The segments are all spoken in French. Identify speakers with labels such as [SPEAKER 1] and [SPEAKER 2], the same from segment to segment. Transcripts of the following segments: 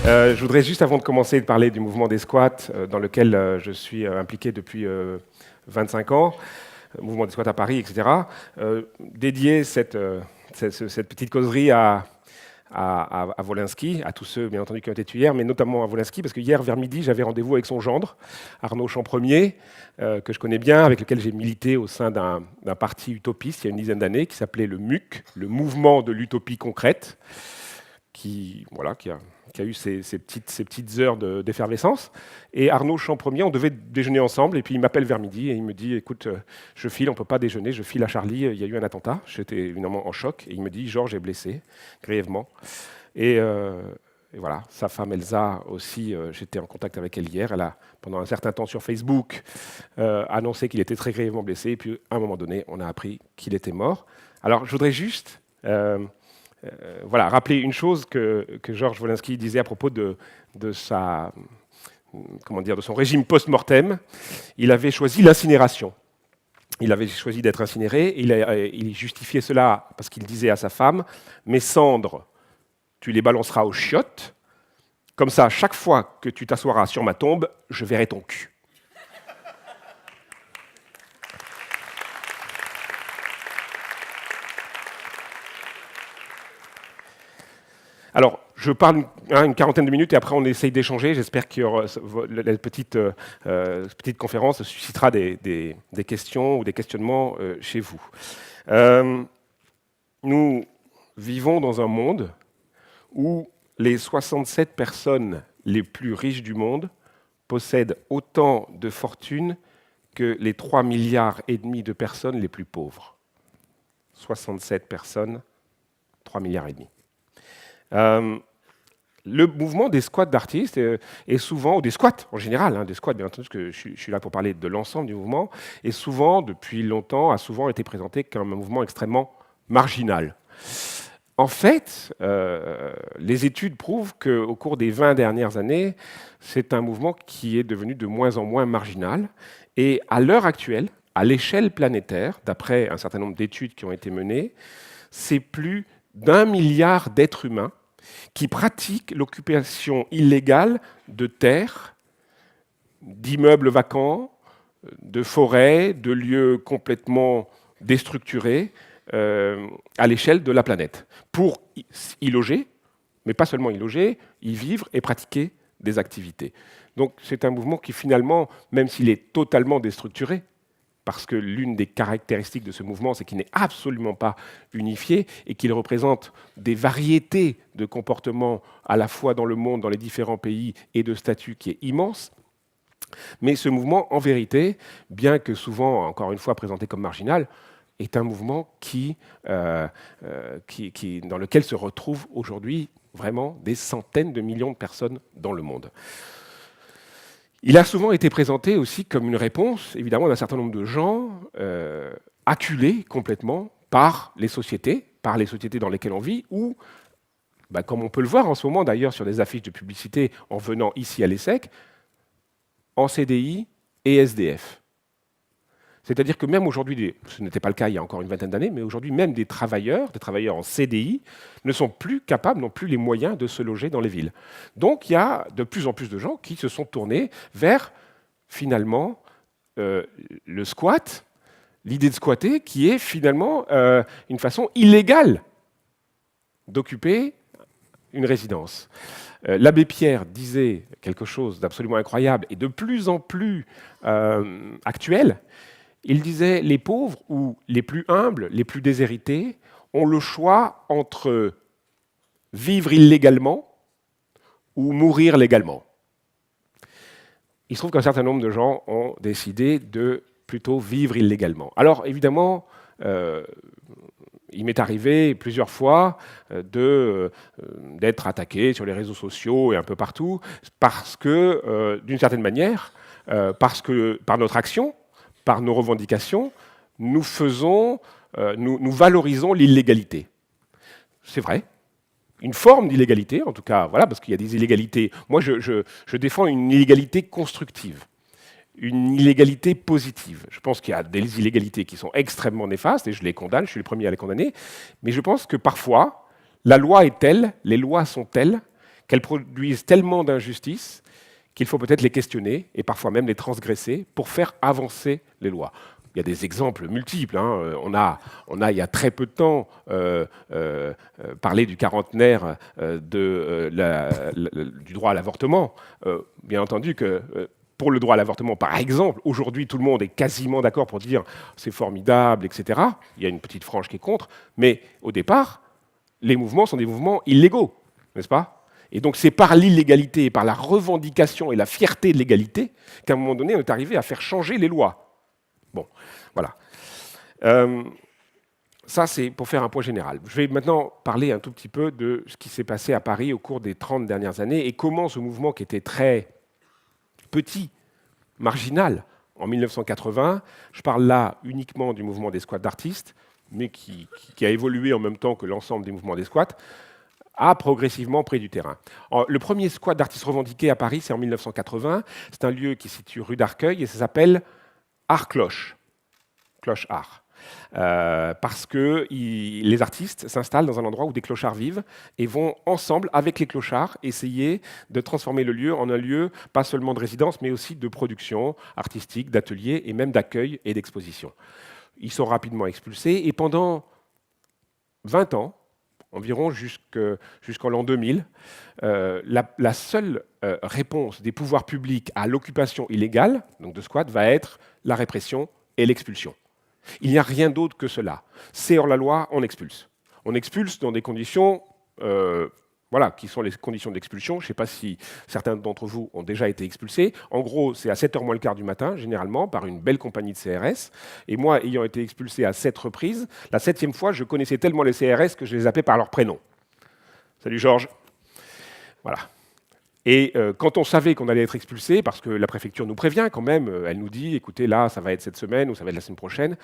[SPEAKER 1] Je voudrais juste, avant de commencer, de parler du mouvement des squats, dans lequel je suis impliqué depuis 25 ans, mouvement des squats à Paris, etc. Dédier cette petite causerie à Wolinski, à tous ceux, bien entendu, qui ont été tués hier, mais notamment à Wolinski, parce que hier, vers midi, j'avais rendez-vous avec son gendre, Arnaud Champremier, que je connais bien, avec lequel j'ai milité au sein d'un parti utopiste il y a une dizaine d'années, qui s'appelait le MUC, le Mouvement de l'Utopie Concrète, qui a eu ces petites heures d'effervescence. Et Arnaud Champremier, on devait déjeuner ensemble, et puis il m'appelle vers midi, et il me dit, écoute, je file, on ne peut pas déjeuner, je file à Charlie, il y a eu un attentat. J'étais évidemment en choc, et il me dit, Georges est blessé, grièvement. Et voilà, sa femme Elsa aussi, j'étais en contact avec elle hier, elle a, pendant un certain temps sur Facebook, annoncé qu'il était très grièvement blessé, et puis à un moment donné, on a appris qu'il était mort. Alors, je voudrais juste... rappeler une chose que Georges Wolinski disait à propos de son régime post-mortem. Il avait choisi l'incinération. Il avait choisi d'être incinéré. Il justifiait cela parce qu'il disait à sa femme « Mes cendres, tu les balanceras aux chiottes. Comme ça, chaque fois que tu t'assoiras sur ma tombe, je verrai ton cul. » Alors, je parle une quarantaine de minutes et après on essaye d'échanger. J'espère que la petite conférence suscitera des questions ou des questionnements chez vous. Nous vivons dans un monde où les 67 personnes les plus riches du monde possèdent autant de fortune que les 3,5 milliards de personnes les plus pauvres. 67 personnes, 3,5 milliards. Le mouvement des squats d'artistes est souvent, ou des squats en général, des squats bien entendu, parce que je suis là pour parler de l'ensemble du mouvement, est souvent, depuis longtemps, a souvent été présenté comme un mouvement extrêmement marginal. En fait, les études prouvent qu'au cours des 20 dernières années, c'est un mouvement qui est devenu de moins en moins marginal. Et à l'heure actuelle, à l'échelle planétaire, d'après un certain nombre d'études qui ont été menées, c'est plus d'1 milliard d'êtres humains qui pratiquent l'occupation illégale de terres, d'immeubles vacants, de forêts, de lieux complètement déstructurés à l'échelle de la planète, pour y loger, mais pas seulement y loger, y vivre et pratiquer des activités. Donc c'est un mouvement qui finalement, même s'il est totalement déstructuré, parce que l'une des caractéristiques de ce mouvement, c'est qu'il n'est absolument pas unifié et qu'il représente des variétés de comportements à la fois dans le monde, dans les différents pays, et de statuts qui est immense. Mais ce mouvement, en vérité, bien que souvent, encore une fois, présenté comme marginal, est un mouvement dans lequel se retrouvent aujourd'hui vraiment des centaines de millions de personnes dans le monde. Il a souvent été présenté aussi comme une réponse, évidemment, d'un certain nombre de gens acculés complètement par les sociétés dans lesquelles on vit, ou, comme on peut le voir en ce moment d'ailleurs sur des affiches de publicité en venant ici à l'ESSEC, en CDI et SDF. C'est-à-dire que même aujourd'hui, ce n'était pas le cas il y a encore une vingtaine d'années, mais aujourd'hui même des travailleurs en CDI, ne sont plus capables, n'ont plus les moyens de se loger dans les villes. Donc il y a de plus en plus de gens qui se sont tournés vers, finalement, le squat, l'idée de squatter, qui est finalement une façon illégale d'occuper une résidence. L'abbé Pierre disait quelque chose d'absolument incroyable et de plus en plus actuel. Il disait « Les pauvres ou les plus humbles, les plus déshérités, ont le choix entre vivre illégalement ou mourir légalement. » Il se trouve qu'un certain nombre de gens ont décidé de plutôt vivre illégalement. Alors évidemment, il m'est arrivé plusieurs fois d'être attaqué sur les réseaux sociaux et un peu partout, parce que, d'une certaine manière, parce que par notre action, par nos revendications, nous valorisons l'illégalité. C'est vrai. Une forme d'illégalité, en tout cas, voilà, parce qu'il y a des illégalités. Moi, je défends une illégalité constructive, une illégalité positive. Je pense qu'il y a des illégalités qui sont extrêmement néfastes, et je les condamne, je suis le premier à les condamner, mais je pense que parfois, la loi est telle, les lois sont telles, qu'elles produisent tellement d'injustices qu'il faut peut-être les questionner et parfois même les transgresser pour faire avancer les lois. Il y a des exemples multiples. On a, il y a très peu de temps, parlé du quarantenaire du droit à l'avortement. Bien entendu que pour le droit à l'avortement, par exemple, aujourd'hui, tout le monde est quasiment d'accord pour dire c'est formidable, etc. Il y a une petite frange qui est contre, mais au départ, les mouvements sont des mouvements illégaux, n'est-ce pas ? Et donc c'est par l'illégalité, par la revendication et la fierté de l'égalité qu'à un moment donné, on est arrivé à faire changer les lois. Bon, voilà. Ça, c'est pour faire un point général. Je vais maintenant parler un tout petit peu de ce qui s'est passé à Paris au cours des 30 dernières années et comment ce mouvement qui était très petit, marginal, en 1980, je parle là uniquement du mouvement des squats d'artistes, mais qui a évolué en même temps que l'ensemble des mouvements des squats, a progressivement pris du terrain. Le premier squat d'artistes revendiqué à Paris, c'est en 1980. C'est un lieu qui se situe rue d'Arcueil et ça s'appelle Art Cloche. Cloche Art. Parce que les artistes s'installent dans un endroit où des clochards vivent et vont ensemble, avec les clochards, essayer de transformer le lieu en un lieu pas seulement de résidence, mais aussi de production artistique, d'atelier et même d'accueil et d'exposition. Ils sont rapidement expulsés et pendant 20 ans, environ jusqu'en l'an 2000, la seule réponse des pouvoirs publics à l'occupation illégale, donc de squat, va être la répression et l'expulsion. Il n'y a rien d'autre que cela. C'est hors la loi, on expulse. On expulse dans des conditions qui sont les conditions d'expulsion. Je ne sais pas si certains d'entre vous ont déjà été expulsés. En gros, c'est à 7h moins le quart du matin, généralement, par une belle compagnie de CRS. Et moi, ayant été expulsé à 7 reprises, la 7e fois, je connaissais tellement les CRS que je les appelais par leur prénom. Salut Georges. Voilà. Et quand on savait qu'on allait être expulsé, parce que la préfecture nous prévient quand même, elle nous dit, écoutez, là, ça va être cette semaine ou ça va être la semaine prochaine,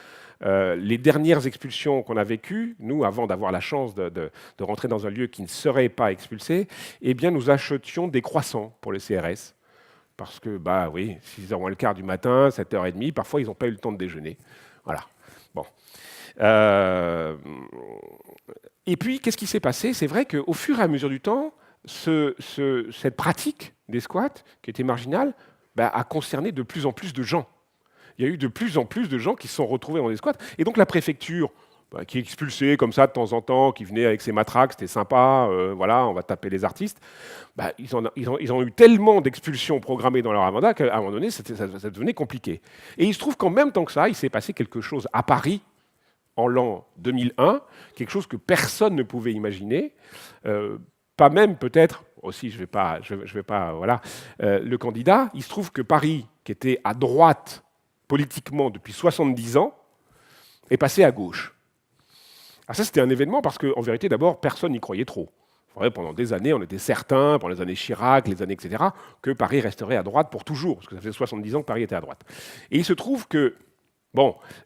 [SPEAKER 1] les dernières expulsions qu'on a vécues, nous, avant d'avoir la chance de rentrer dans un lieu qui ne serait pas expulsé, eh bien, nous achetions des croissants pour les CRS. Parce que, 6h moins le quart du matin, 7h30, parfois, ils n'ont pas eu le temps de déjeuner. Voilà. Bon. Et puis, qu'est-ce qui s'est passé ? C'est vrai qu'au fur et à mesure du temps, cette pratique des squats, qui était marginale, a concerné de plus en plus de gens. Il y a eu de plus en plus de gens qui se sont retrouvés dans des squats. Et donc la préfecture, qui expulsait comme ça de temps en temps, qui venait avec ses matraques, c'était sympa, on va taper les artistes, ils ont eu tellement d'expulsions programmées dans leur agenda qu'à un moment donné, ça devenait compliqué. Et il se trouve qu'en même temps que ça, il s'est passé quelque chose à Paris, en l'an 2001, quelque chose que personne ne pouvait imaginer, pas même peut-être, aussi je vais pas le candidat, il se trouve que Paris, qui était à droite politiquement depuis 70 ans, est passé à gauche. Alors ça, c'était un événement parce qu'en vérité, d'abord, personne n'y croyait trop. Pendant des années, on était certain, pendant les années Chirac, les années etc., que Paris resterait à droite pour toujours, parce que ça faisait 70 ans que Paris était à droite. Et il se trouve que,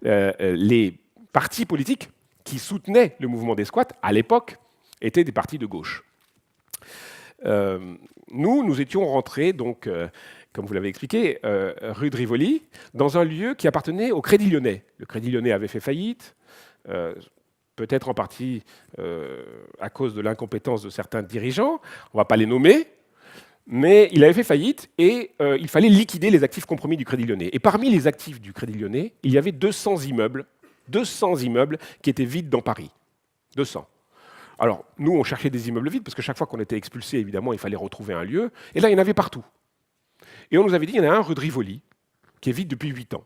[SPEAKER 1] les partis politiques qui soutenaient le mouvement des squats, à l'époque, étaient des partis de gauche. Nous étions rentrés, donc, comme vous l'avez expliqué, rue de Rivoli, dans un lieu qui appartenait au Crédit Lyonnais. Le Crédit Lyonnais avait fait faillite, peut-être en partie à cause de l'incompétence de certains dirigeants, on ne va pas les nommer, mais il avait fait faillite et il fallait liquider les actifs compromis du Crédit Lyonnais. Et parmi les actifs du Crédit Lyonnais, il y avait 200 immeubles qui étaient vides dans Paris. 200. Alors, nous, on cherchait des immeubles vides, parce que chaque fois qu'on était expulsé, évidemment, il fallait retrouver un lieu. Et là, il y en avait partout. Et on nous avait dit, il y en a un rue de Rivoli, qui est vide depuis 8 ans.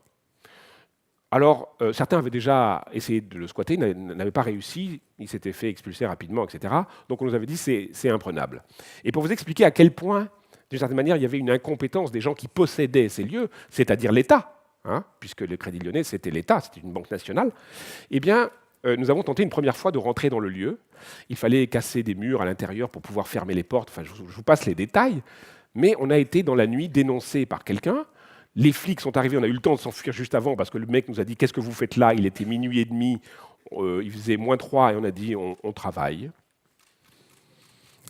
[SPEAKER 1] Alors, certains avaient déjà essayé de le squatter, n'avaient pas réussi, ils s'étaient fait expulser rapidement, etc. Donc on nous avait dit, c'est imprenable. Et pour vous expliquer à quel point, d'une certaine manière, il y avait une incompétence des gens qui possédaient ces lieux, c'est-à-dire l'État, puisque le Crédit Lyonnais, c'était l'État, c'était une banque nationale, eh bien, nous avons tenté une première fois de rentrer dans le lieu. Il fallait casser des murs à l'intérieur pour pouvoir fermer les portes. Enfin, je vous passe les détails. Mais on a été dans la nuit dénoncé par quelqu'un. Les flics sont arrivés, on a eu le temps de s'enfuir juste avant parce que le mec nous a dit « Qu'est-ce que vous faites là ?» Il était minuit et demi, il faisait -3 et on a dit « On travaille ».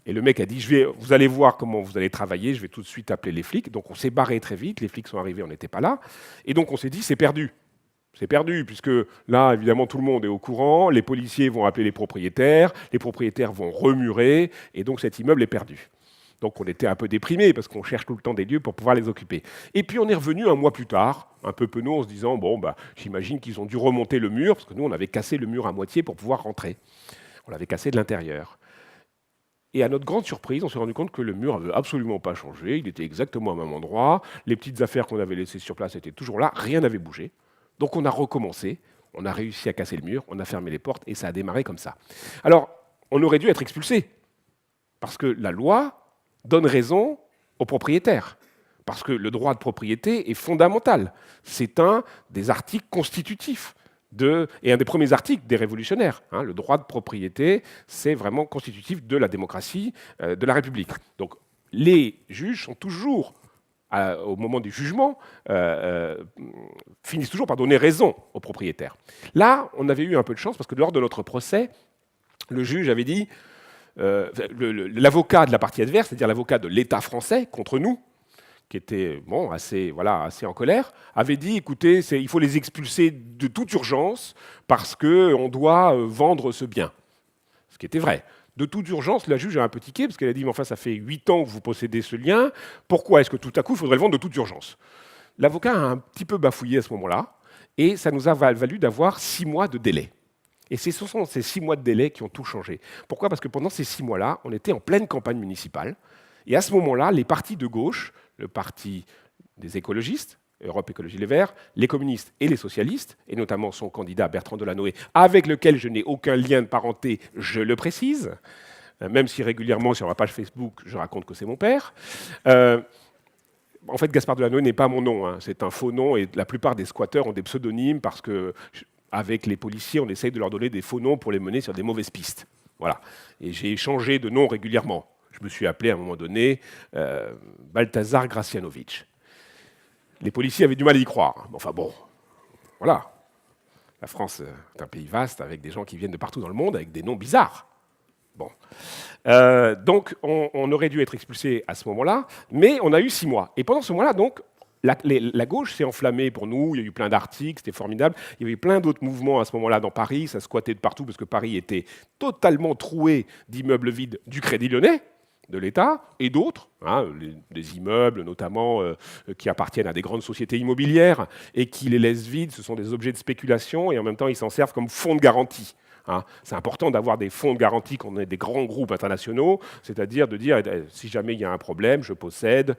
[SPEAKER 1] Et le mec a dit « Vous allez voir comment vous allez travailler, je vais tout de suite appeler les flics ». Donc on s'est barré très vite, les flics sont arrivés, on n'était pas là. Et donc on s'est dit « C'est perdu ». C'est perdu, puisque là, évidemment, tout le monde est au courant, les policiers vont appeler les propriétaires vont remurer, et donc cet immeuble est perdu. Donc on était un peu déprimés parce qu'on cherche tout le temps des lieux pour pouvoir les occuper. Et puis on est revenu un mois plus tard, un peu penaud, en se disant, bon, bah, j'imagine qu'ils ont dû remonter le mur, parce que nous on avait cassé le mur à moitié pour pouvoir rentrer. On l'avait cassé de l'intérieur. Et à notre grande surprise, on s'est rendu compte que le mur n'avait absolument pas changé, il était exactement au même endroit, les petites affaires qu'on avait laissées sur place étaient toujours là, rien n'avait bougé. Donc on a recommencé, on a réussi à casser le mur, on a fermé les portes et ça a démarré comme ça. Alors, on aurait dû être expulsés, parce que la loi donne raison aux propriétaires, parce que le droit de propriété est fondamental. C'est un des articles constitutifs. Et un des premiers articles des révolutionnaires. Le droit de propriété, c'est vraiment constitutif de la démocratie, de la République. Donc les juges sont toujours, au moment du jugement, finissent toujours par donner raison aux propriétaires. Là, on avait eu un peu de chance, parce que lors de notre procès, le juge avait dit, l'avocat de la partie adverse, c'est-à-dire l'avocat de l'État français contre nous, qui était assez en colère, avait dit, écoutez, il faut les expulser de toute urgence parce qu'on doit vendre ce bien. Ce qui était vrai. De toute urgence, la juge a un peu tiqué, parce qu'elle a dit, mais enfin, ça fait 8 ans que vous possédez ce lien, pourquoi est-ce que tout à coup, il faudrait le vendre de toute urgence? L'avocat a un petit peu bafouillé à ce moment-là, et ça nous a valu d'avoir 6 mois de délai. Et ce sont ces 6 mois de délai qui ont tout changé. Pourquoi? Parce que pendant ces 6 mois-là, on était en pleine campagne municipale, et à ce moment-là, les partis de gauche, le parti des écologistes, Europe Écologie Les Verts, les communistes et les socialistes, et notamment son candidat Bertrand Delanoë, avec lequel je n'ai aucun lien de parenté, je le précise, même si régulièrement sur ma page Facebook, je raconte que c'est mon père. En fait, Gaspard Delanoë n'est pas mon nom, c'est un faux nom, et la plupart des squatteurs ont des pseudonymes parce que, avec les policiers, on essaye de leur donner des faux noms pour les mener sur des mauvaises pistes. Voilà. Et j'ai changé de nom régulièrement. Je me suis appelé à un moment donné Balthazar Gracianovic. Les policiers avaient du mal à y croire. Enfin bon, voilà. La France est un pays vaste avec des gens qui viennent de partout dans le monde avec des noms bizarres. Bon. Donc on aurait dû être expulsés à ce moment-là, mais on a eu 6 mois. Et pendant ce mois-là, donc, la gauche s'est enflammée pour nous, il y a eu plein d'articles, c'était formidable. Il y avait plein d'autres mouvements à ce moment-là dans Paris, ça squattait de partout parce que Paris était totalement troué d'immeubles vides du Crédit Lyonnais, de l'État, et d'autres, des immeubles notamment qui appartiennent à des grandes sociétés immobilières et qui les laissent vides, ce sont des objets de spéculation et en même temps ils s'en servent comme fonds de garantie. C'est important d'avoir des fonds de garantie quand on est des grands groupes internationaux, c'est-à-dire de dire si jamais il y a un problème, je possède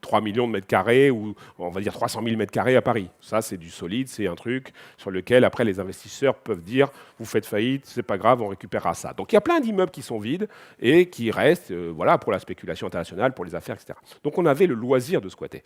[SPEAKER 1] 3 millions de mètres carrés ou on va dire 300 000 mètres carrés à Paris. Ça, c'est du solide, c'est un truc sur lequel après les investisseurs peuvent dire vous faites faillite, c'est pas grave, on récupérera ça. Donc il y a plein d'immeubles qui sont vides et qui restent pour la spéculation internationale, pour les affaires, etc. Donc on avait le loisir de squatter.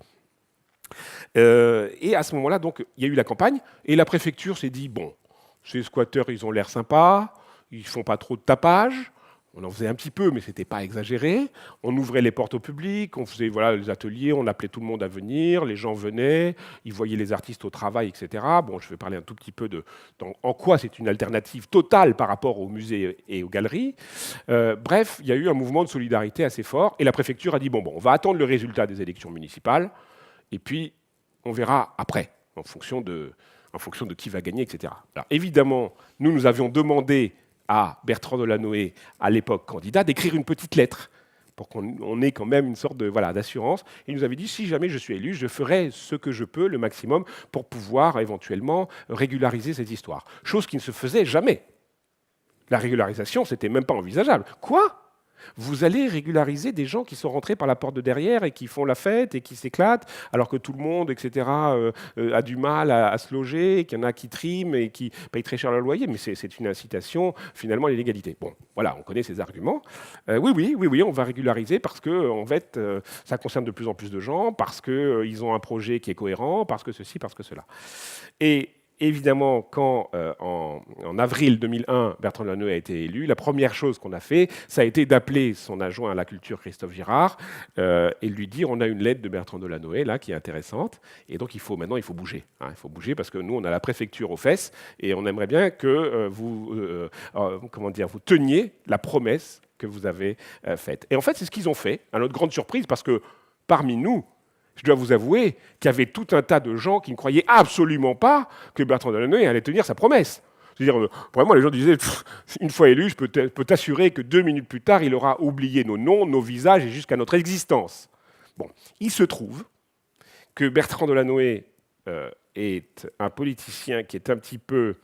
[SPEAKER 1] Et à ce moment-là, donc, il y a eu la campagne et la préfecture s'est dit bon, ces squatteurs, ils ont l'air sympas, ils font pas trop de tapage. On en faisait un petit peu, mais ce n'était pas exagéré. On ouvrait les portes au public, on faisait les ateliers, on appelait tout le monde à venir, les gens venaient, ils voyaient les artistes au travail, etc. Bon, je vais parler un tout petit peu en quoi c'est une alternative totale par rapport aux musées et aux galeries. Bref, il y a eu un mouvement de solidarité assez fort, et la préfecture a dit bon, on va attendre le résultat des élections municipales, et puis on verra après, en fonction de qui va gagner, etc. Alors évidemment, nous avions demandé à Bertrand Delanoë, à l'époque candidat, d'écrire une petite lettre pour qu'on ait quand même une sorte d'assurance. Il nous avait dit, si jamais je suis élu, je ferai ce que je peux, le maximum, pour pouvoir éventuellement régulariser cette histoire. Chose qui ne se faisait jamais. La régularisation, c'était même pas envisageable. Quoi ? Vous allez régulariser des gens qui sont rentrés par la porte de derrière et qui font la fête et qui s'éclatent, alors que tout le monde, etc., a du mal à se loger, qu'il y en a qui triment et qui payent très cher leur loyer, mais c'est une incitation finalement à l'illégalité. Bon, voilà, on connaît ces arguments. Oui, on va régulariser parce que en fait, ça concerne de plus en plus de gens, parce qu'ils ont un projet qui est cohérent, parce que ceci, parce que cela. Et évidemment, quand en avril 2001, Bertrand Delanoë a été élu, la première chose qu'on a fait, ça a été d'appeler son adjoint à la culture, Christophe Girard, et de lui dire on a une lettre de Bertrand Delanoë là qui est intéressante, et donc maintenant il faut bouger. Il faut bouger parce que nous on a la préfecture aux fesses et on aimerait bien que vous teniez la promesse que vous avez faite. Et en fait, c'est ce qu'ils ont fait, à notre grande surprise, parce que parmi nous, je dois vous avouer qu'il y avait tout un tas de gens qui ne croyaient absolument pas que Bertrand Delanoë allait tenir sa promesse. C'est-à-dire, vraiment, les gens disaient, une fois élu, je peux t'assurer que 2 minutes plus tard, il aura oublié nos noms, nos visages et jusqu'à notre existence. Bon, il se trouve que Bertrand Delanoë est un politicien qui est un petit peu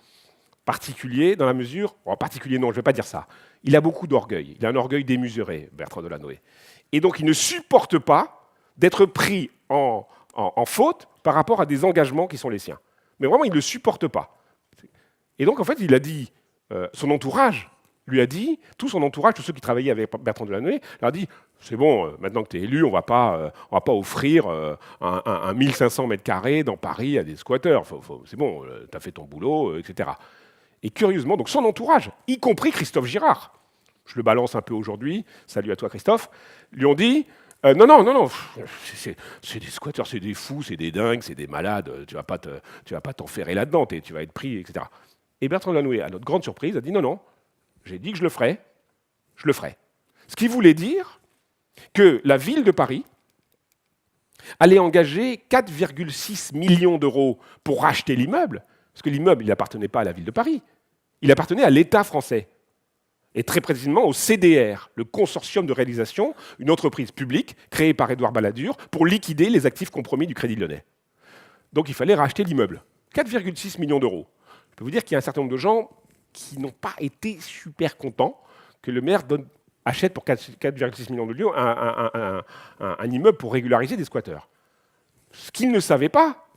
[SPEAKER 1] particulier dans la mesure... En particulier, non, je ne vais pas dire ça. Il a beaucoup d'orgueil. Il a un orgueil démesuré, Bertrand Delanoë. Et donc, il ne supporte pas d'être pris en faute par rapport à des engagements qui sont les siens. Mais vraiment, il ne le supporte pas. Et donc, en fait, il a dit, son entourage lui a dit, tout son entourage, tous ceux qui travaillaient avec Bertrand Delanoë, leur a dit, c'est bon, maintenant que tu es élu, on ne va pas offrir un 1500 mètres carrés dans Paris à des squatteurs. C'est bon, tu as fait ton boulot, etc. Et curieusement, donc son entourage, y compris Christophe Girard, je le balance un peu aujourd'hui, salut à toi Christophe, lui ont dit, non, c'est des squatteurs, c'est des fous, c'est des dingues, c'est des malades, tu vas pas t'enferrer là-dedans, tu vas être pris, etc. Et Bertrand Delanoë, à notre grande surprise, a dit non, j'ai dit que je le ferai. Ce qui voulait dire que la ville de Paris allait engager 4,6 millions d'euros pour racheter l'immeuble, parce que l'immeuble, il n'appartenait pas à la ville de Paris, il appartenait à l'État français, et très précisément au CDR, le consortium de réalisation, une entreprise publique créée par Édouard Balladur pour liquider les actifs compromis du Crédit Lyonnais. Donc il fallait racheter l'immeuble. 4,6 millions d'euros. Je peux vous dire qu'il y a un certain nombre de gens qui n'ont pas été super contents que le maire achète pour 4,6 millions d'euros un immeuble pour régulariser des squatteurs. Ce qu'il ne savait pas,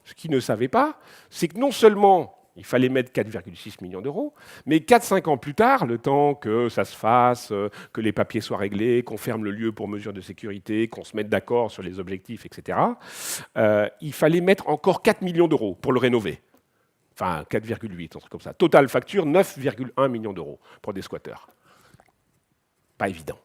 [SPEAKER 1] c'est que non seulement il fallait mettre 4,6 millions d'euros, mais 4-5 ans plus tard, le temps que ça se fasse, que les papiers soient réglés, qu'on ferme le lieu pour mesures de sécurité, qu'on se mette d'accord sur les objectifs, etc., il fallait mettre encore 4 millions d'euros pour le rénover. Enfin, 4,8, un truc comme ça. Total facture, 9,1 millions d'euros pour des squatteurs. Pas évident.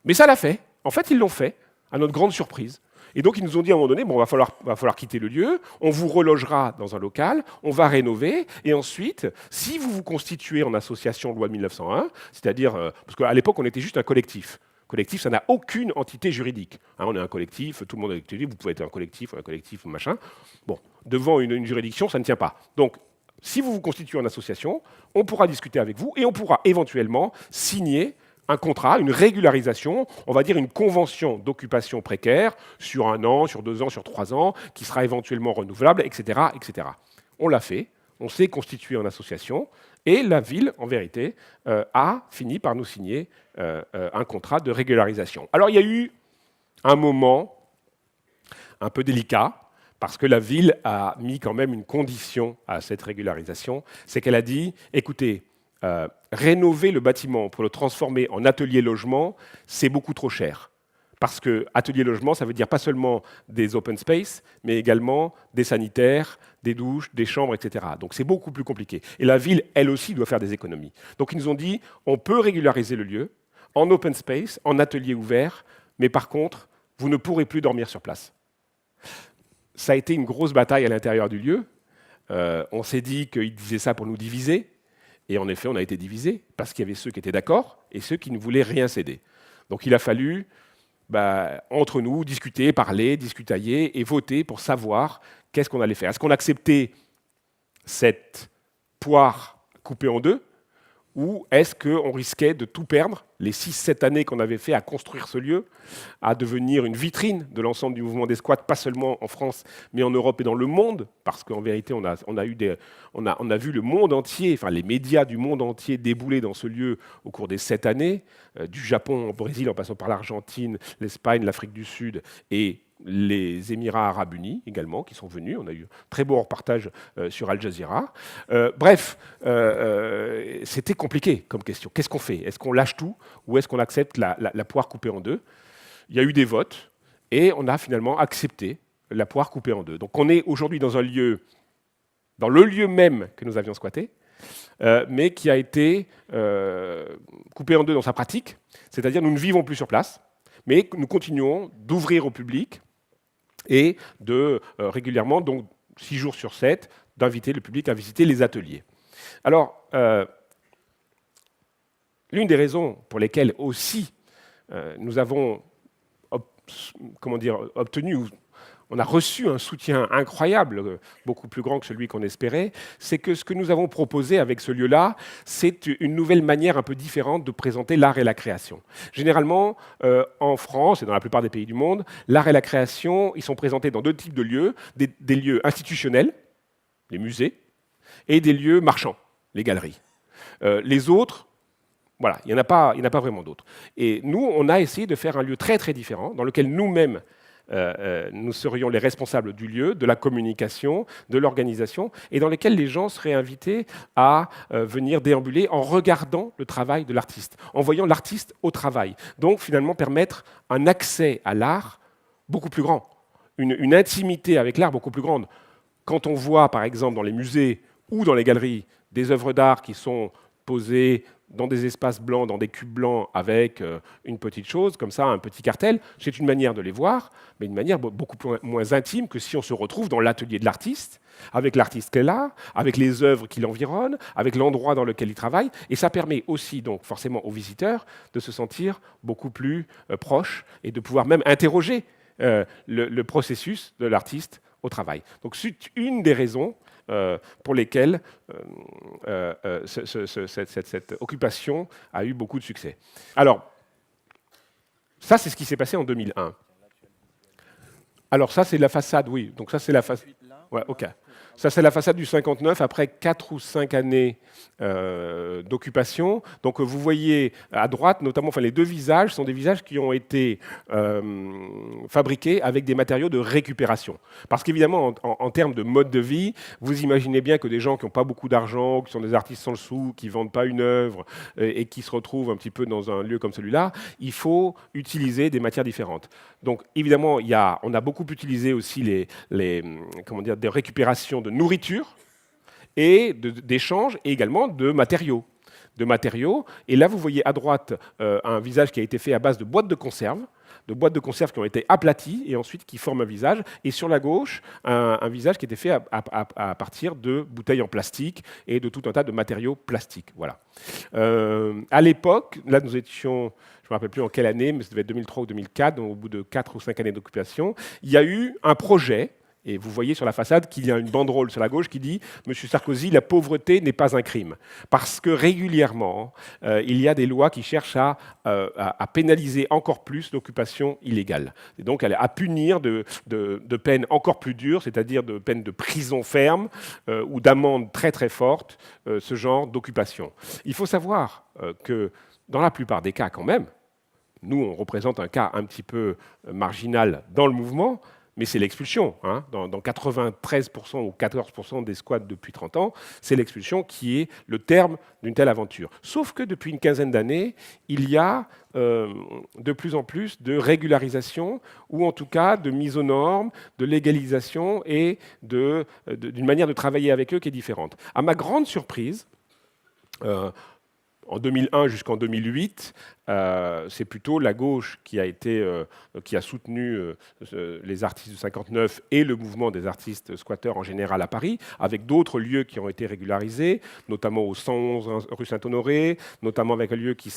[SPEAKER 1] Mais ça l'a fait. En fait, ils l'ont fait, à notre grande surprise. Et donc, ils nous ont dit à un moment donné, bon, va falloir quitter le lieu, on vous relogera dans un local, on va rénover, et ensuite, si vous vous constituez en association loi de 1901, c'est-à-dire, parce qu'à l'époque, on était juste un collectif. Collectif, ça n'a aucune entité juridique. Hein, on est un collectif, tout le monde est collectif, vous pouvez être un collectif, machin. Bon, devant une juridiction, ça ne tient pas. Donc, si vous vous constituez en association, on pourra discuter avec vous, et on pourra éventuellement signer un contrat, une régularisation, on va dire une convention d'occupation précaire sur 1 an, sur 2 ans, sur 3 ans, qui sera éventuellement renouvelable, etc., etc. On l'a fait, on s'est constitué en association, et la ville, en vérité, a fini par nous signer un contrat de régularisation. Alors il y a eu un moment un peu délicat, parce que la ville a mis quand même une condition à cette régularisation, c'est qu'elle a dit, écoutez, rénover le bâtiment pour le transformer en atelier-logement, c'est beaucoup trop cher. Parce que atelier-logement, ça veut dire pas seulement des open space, mais également des sanitaires, des douches, des chambres, etc. Donc c'est beaucoup plus compliqué. Et la ville, elle aussi, doit faire des économies. Donc ils nous ont dit, on peut régulariser le lieu en open space, en atelier ouvert, mais par contre, vous ne pourrez plus dormir sur place. Ça a été une grosse bataille à l'intérieur du lieu. On s'est dit qu'ils disaient ça pour nous diviser. Et en effet, on a été divisés, parce qu'il y avait ceux qui étaient d'accord et ceux qui ne voulaient rien céder. Donc il a fallu, entre nous, discuter, parler, discutailler et voter pour savoir qu'est-ce qu'on allait faire. Est-ce qu'on acceptait cette poire coupée en deux, ou est-ce qu'on risquait de tout perdre, les 6-7 années qu'on avait fait à construire ce lieu, à devenir une vitrine de l'ensemble du mouvement des squats, pas seulement en France, mais en Europe et dans le monde, parce qu'en vérité, on a vu le monde entier, enfin les médias du monde entier débouler dans ce lieu au cours des 7 années, du Japon au Brésil, en passant par l'Argentine, l'Espagne, l'Afrique du Sud et les Émirats arabes unis également, qui sont venus. On a eu un très beau reportage sur Al Jazeera. Bref, c'était compliqué comme question. Qu'est-ce qu'on fait? Est-ce qu'on lâche tout ou est-ce qu'on accepte la poire coupée en deux? Il y a eu des votes et on a finalement accepté la poire coupée en deux. Donc on est aujourd'hui dans un lieu, dans le lieu même que nous avions squatté, mais qui a été coupé en deux dans sa pratique. C'est-à-dire nous ne vivons plus sur place, mais nous continuons d'ouvrir au public et de régulièrement, donc 6 jours sur 7, d'inviter le public à visiter les ateliers. Alors, l'une des raisons pour lesquelles aussi nous avons obtenu, on a reçu un soutien incroyable, beaucoup plus grand que celui qu'on espérait, c'est que ce que nous avons proposé avec ce lieu-là, c'est une nouvelle manière un peu différente de présenter l'art et la création. Généralement, en France et dans la plupart des pays du monde, l'art et la création, ils sont présentés dans deux types de lieux, des lieux institutionnels, les musées, et des lieux marchands, les galeries. Les autres, voilà, il n'y en a pas vraiment d'autres. Et nous, on a essayé de faire un lieu très très différent, dans lequel nous-mêmes, nous serions les responsables du lieu, de la communication, de l'organisation, et dans lequel les gens seraient invités à venir déambuler en regardant le travail de l'artiste, en voyant l'artiste au travail. Donc finalement permettre un accès à l'art beaucoup plus grand, une intimité avec l'art beaucoup plus grande. Quand on voit, par exemple, dans les musées ou dans les galeries, des œuvres d'art qui sont posées dans des espaces blancs, dans des cubes blancs, avec une petite chose, comme ça, un petit cartel, c'est une manière de les voir, mais une manière beaucoup moins intime que si on se retrouve dans l'atelier de l'artiste, avec l'artiste qu'elle a, avec les œuvres qui l'environnent, avec l'endroit dans lequel il travaille, et ça permet aussi, donc, forcément, aux visiteurs de se sentir beaucoup plus proches et de pouvoir même interroger le processus de l'artiste au travail. Donc c'est une des raisons pour lesquelles cette occupation a eu beaucoup de succès. Alors, ça c'est ce qui s'est passé en 2001. Alors ça c'est la façade, oui. Donc ça c'est la façade. Ouais, ok. Ça, c'est la façade du 59, après 4 ou 5 années d'occupation. Donc, vous voyez à droite, notamment, les deux visages sont des visages qui ont été fabriqués avec des matériaux de récupération. Parce qu'évidemment, en termes de mode de vie, vous imaginez bien que des gens qui n'ont pas beaucoup d'argent, qui sont des artistes sans le sou, qui ne vendent pas une œuvre et qui se retrouvent un petit peu dans un lieu comme celui-là, il faut utiliser des matières différentes. Donc, évidemment, on a beaucoup utilisé aussi des récupérations de nourriture et d'échanges, et également de matériaux. Et là, vous voyez à droite un visage qui a été fait à base de boîtes de conserve qui ont été aplaties et ensuite qui forment un visage. Et sur la gauche, un visage qui était fait à partir de bouteilles en plastique et de tout un tas de matériaux plastiques. Voilà. À l'époque, là, nous étions... Je ne me rappelle plus en quelle année, mais ça devait être 2003 ou 2004, donc au bout de 4 ou 5 années d'occupation, il y a eu un projet, et vous voyez sur la façade qu'il y a une banderole sur la gauche qui dit « Monsieur Sarkozy, la pauvreté n'est pas un crime ». Parce que régulièrement, il y a des lois qui cherchent à pénaliser encore plus l'occupation illégale. Et donc à punir de peines encore plus dures, c'est-à-dire de peines de prison ferme ou d'amendes très très fortes, ce genre d'occupation. Il faut savoir que dans la plupart des cas quand même, nous on représente un cas un petit peu marginal dans le mouvement, mais c'est l'expulsion. Hein. Dans 93% ou 14% des squats depuis 30 ans, c'est l'expulsion qui est le terme d'une telle aventure. Sauf que depuis une quinzaine d'années, il y a de plus en plus de régularisation, ou en tout cas de mise aux normes, de légalisation et d'une manière de travailler avec eux qui est différente. À ma grande surprise, en 2001 jusqu'en 2008, c'est plutôt la gauche qui a soutenu les artistes du 59 et le mouvement des artistes squatteurs en général à Paris, avec d'autres lieux qui ont été régularisés, notamment au 111 rue Saint-Honoré, notamment avec un lieu qui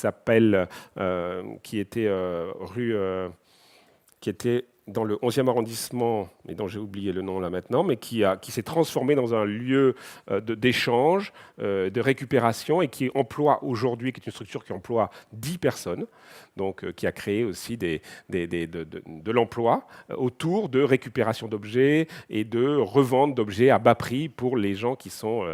[SPEAKER 1] était dans le 11e arrondissement, et dont j'ai oublié le nom là maintenant, mais qui s'est transformé dans un lieu d'échange, de récupération, et qui emploie aujourd'hui, qui est une structure qui emploie 10 personnes, donc qui a créé aussi de l'emploi autour de récupération d'objets et de revente d'objets à bas prix pour les gens qui sont...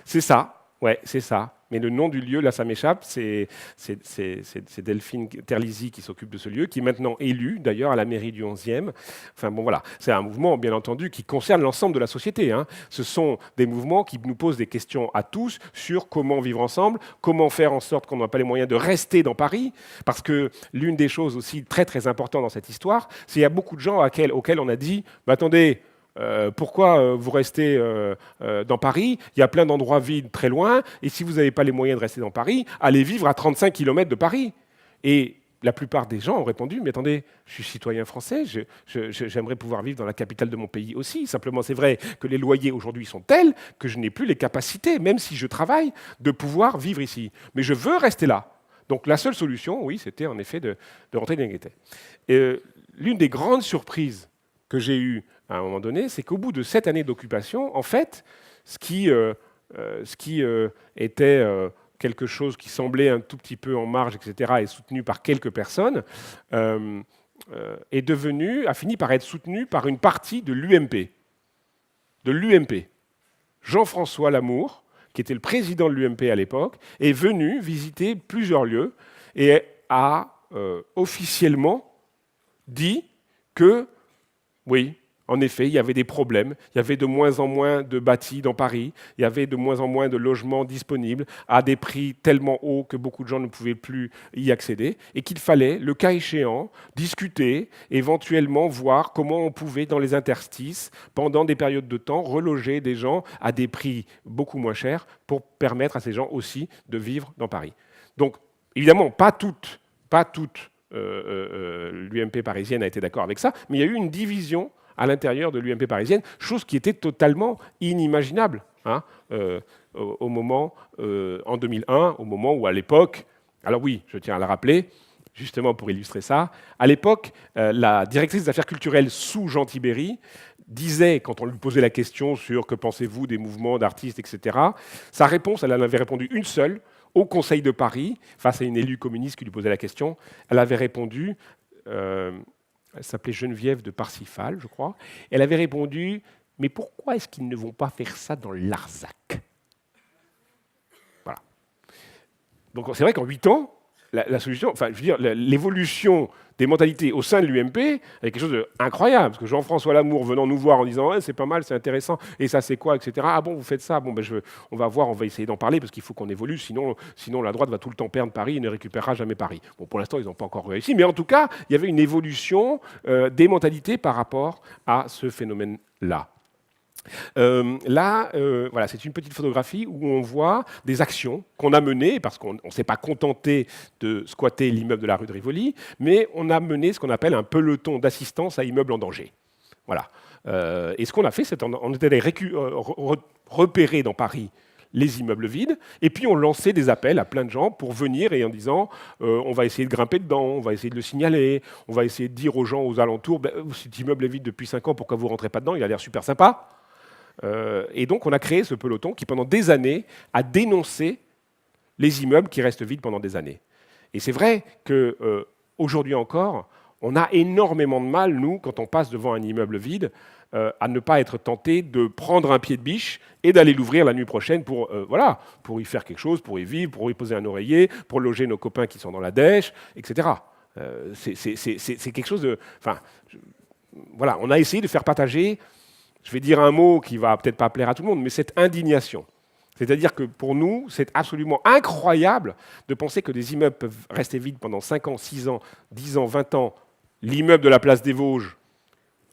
[SPEAKER 1] C'est ça, ouais, c'est ça. Mais le nom du lieu, là, ça m'échappe, c'est Delphine Terlizzi qui s'occupe de ce lieu, qui est maintenant élu, d'ailleurs, à la mairie du 11e. Enfin, bon, voilà. C'est un mouvement, bien entendu, qui concerne l'ensemble de la société. Hein. Ce sont des mouvements qui nous posent des questions à tous sur comment vivre ensemble, comment faire en sorte qu'on n'a pas les moyens de rester dans Paris, parce que l'une des choses aussi très, très importantes dans cette histoire, c'est qu'il y a beaucoup de gens auxquels on a dit « attendez, pourquoi vous restez dans Paris? Il y a plein d'endroits vides très loin, et si vous n'avez pas les moyens de rester dans Paris, allez vivre à 35 km de Paris. » Et la plupart des gens ont répondu « Mais attendez, je suis citoyen français, j'aimerais pouvoir vivre dans la capitale de mon pays aussi. Simplement, c'est vrai que les loyers aujourd'hui sont tels que je n'ai plus les capacités, même si je travaille, de pouvoir vivre ici. Mais je veux rester là. » Donc la seule solution, oui, c'était en effet de rentrer dans l'égalité. l'une des grandes surprises que j'ai eues à un moment donné, c'est qu'au bout de 7 années d'occupation, en fait, ce qui était quelque chose qui semblait un tout petit peu en marge, etc., et soutenu par quelques personnes, a fini par être soutenu par une partie de l'UMP. De l'UMP. Jean-François Lamour, qui était le président de l'UMP à l'époque, est venu visiter plusieurs lieux et a officiellement dit que, oui, en effet, il y avait des problèmes, il y avait de moins en moins de bâtis dans Paris, il y avait de moins en moins de logements disponibles à des prix tellement hauts que beaucoup de gens ne pouvaient plus y accéder, et qu'il fallait, le cas échéant, discuter, éventuellement voir comment on pouvait, dans les interstices, pendant des périodes de temps, reloger des gens à des prix beaucoup moins chers pour permettre à ces gens aussi de vivre dans Paris. Donc, évidemment, pas toute l'UMP parisienne a été d'accord avec ça, mais il y a eu une division à l'intérieur de l'UMP parisienne, chose qui était totalement inimaginable hein, au moment, en 2001, au moment où, à l'époque, alors oui, je tiens à le rappeler, justement pour illustrer ça, à l'époque, la directrice des affaires culturelles sous Jean Tibéry disait, quand on lui posait la question sur que pensez-vous des mouvements d'artistes, etc., sa réponse, elle en avait répondu une seule, au Conseil de Paris, face à une élue communiste qui lui posait la question, elle avait répondu... elle s'appelait Geneviève de Parsifal, je crois. Elle avait répondu « Mais pourquoi est-ce qu'ils ne vont pas faire ça dans le Larzac ?» Voilà. Donc c'est vrai qu'en 8 ans, la solution, enfin, je veux dire, l'évolution des mentalités au sein de l'UMP est quelque chose d'incroyable. Parce que Jean-François Lamour venant nous voir en disant ouais, « c'est pas mal, c'est intéressant, et ça c'est quoi, etc. » Ah bon, vous faites ça, bon, ben, on va voir, on va essayer d'en parler parce qu'il faut qu'on évolue, sinon la droite va tout le temps perdre Paris et ne récupérera jamais Paris. Bon, pour l'instant, ils n'ont pas encore réussi, mais en tout cas, il y avait une évolution des mentalités par rapport à ce phénomène-là. Voilà, c'est une petite photographie où on voit des actions qu'on a menées, parce qu'on ne s'est pas contenté de squatter l'immeuble de la rue de Rivoli, mais on a mené ce qu'on appelle un peloton d'assistance à immeubles en danger. Voilà. Et ce qu'on a fait, c'est qu'on est allé repérer dans Paris les immeubles vides, et puis on lançait des appels à plein de gens pour venir et en disant on va essayer de grimper dedans, on va essayer de le signaler, on va essayer de dire aux gens aux alentours cet immeuble est vide depuis 5 ans, pourquoi vous ne rentrez pas dedans, il a l'air super sympa. Et donc on a créé ce peloton qui pendant des années a dénoncé les immeubles qui restent vides pendant des années. Et c'est vrai qu'aujourd'hui encore, on a énormément de mal, nous, quand on passe devant un immeuble vide, à ne pas être tenté de prendre un pied de biche et d'aller l'ouvrir la nuit prochaine pour y faire quelque chose, pour y vivre, pour y poser un oreiller, pour loger nos copains qui sont dans la dèche, etc. C'est quelque chose de... Enfin, voilà, on a essayé de faire partager, je vais dire un mot qui va peut-être pas plaire à tout le monde, mais cette indignation. C'est-à-dire que pour nous, c'est absolument incroyable de penser que des immeubles peuvent rester vides pendant 5 ans, 6 ans, 10 ans, 20 ans. L'immeuble de la place des Vosges,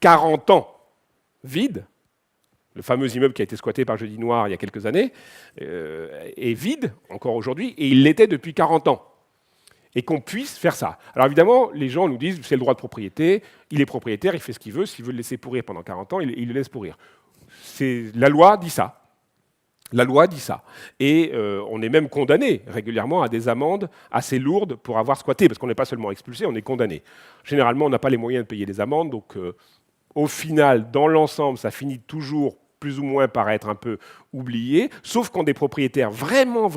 [SPEAKER 1] 40 ans, vide. Le fameux immeuble qui a été squatté par Jeudi Noir il y a quelques années, est vide encore aujourd'hui, et il l'était depuis 40 ans. Et qu'on puisse faire ça. Alors évidemment, les gens nous disent, c'est le droit de propriété, il est propriétaire, il fait ce qu'il veut, s'il veut le laisser pourrir pendant 40 ans, il le laisse pourrir. La loi dit ça. La loi dit ça. Et on est même condamné régulièrement à des amendes assez lourdes pour avoir squatté, parce qu'on n'est pas seulement expulsé, on est condamné. Généralement, on n'a pas les moyens de payer des amendes, donc au final, dans l'ensemble, ça finit toujours plus ou moins par être un peu oublié, sauf quand des propriétaires vraiment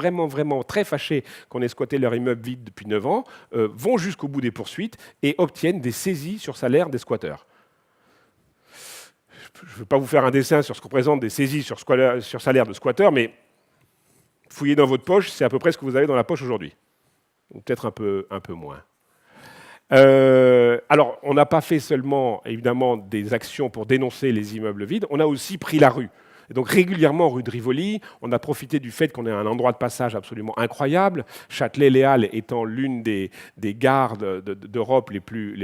[SPEAKER 1] très fâchés qu'on ait squatté leur immeuble vide depuis 9 ans, vont jusqu'au bout des poursuites et obtiennent des saisies sur salaire des squatteurs. Je ne veux pas vous faire un dessin sur ce que représentent des saisies sur salaire de squatteurs, mais fouillez dans votre poche, c'est à peu près ce que vous avez dans la poche aujourd'hui. Ou peut-être un peu moins. Alors, on n'a pas fait seulement, évidemment, des actions pour dénoncer les immeubles vides, on a aussi pris la rue. Et donc régulièrement, rue de Rivoli, on a profité du fait qu'on ait un endroit de passage absolument incroyable, Châtelet-Les Halles étant l'une des gares d'Europe les plus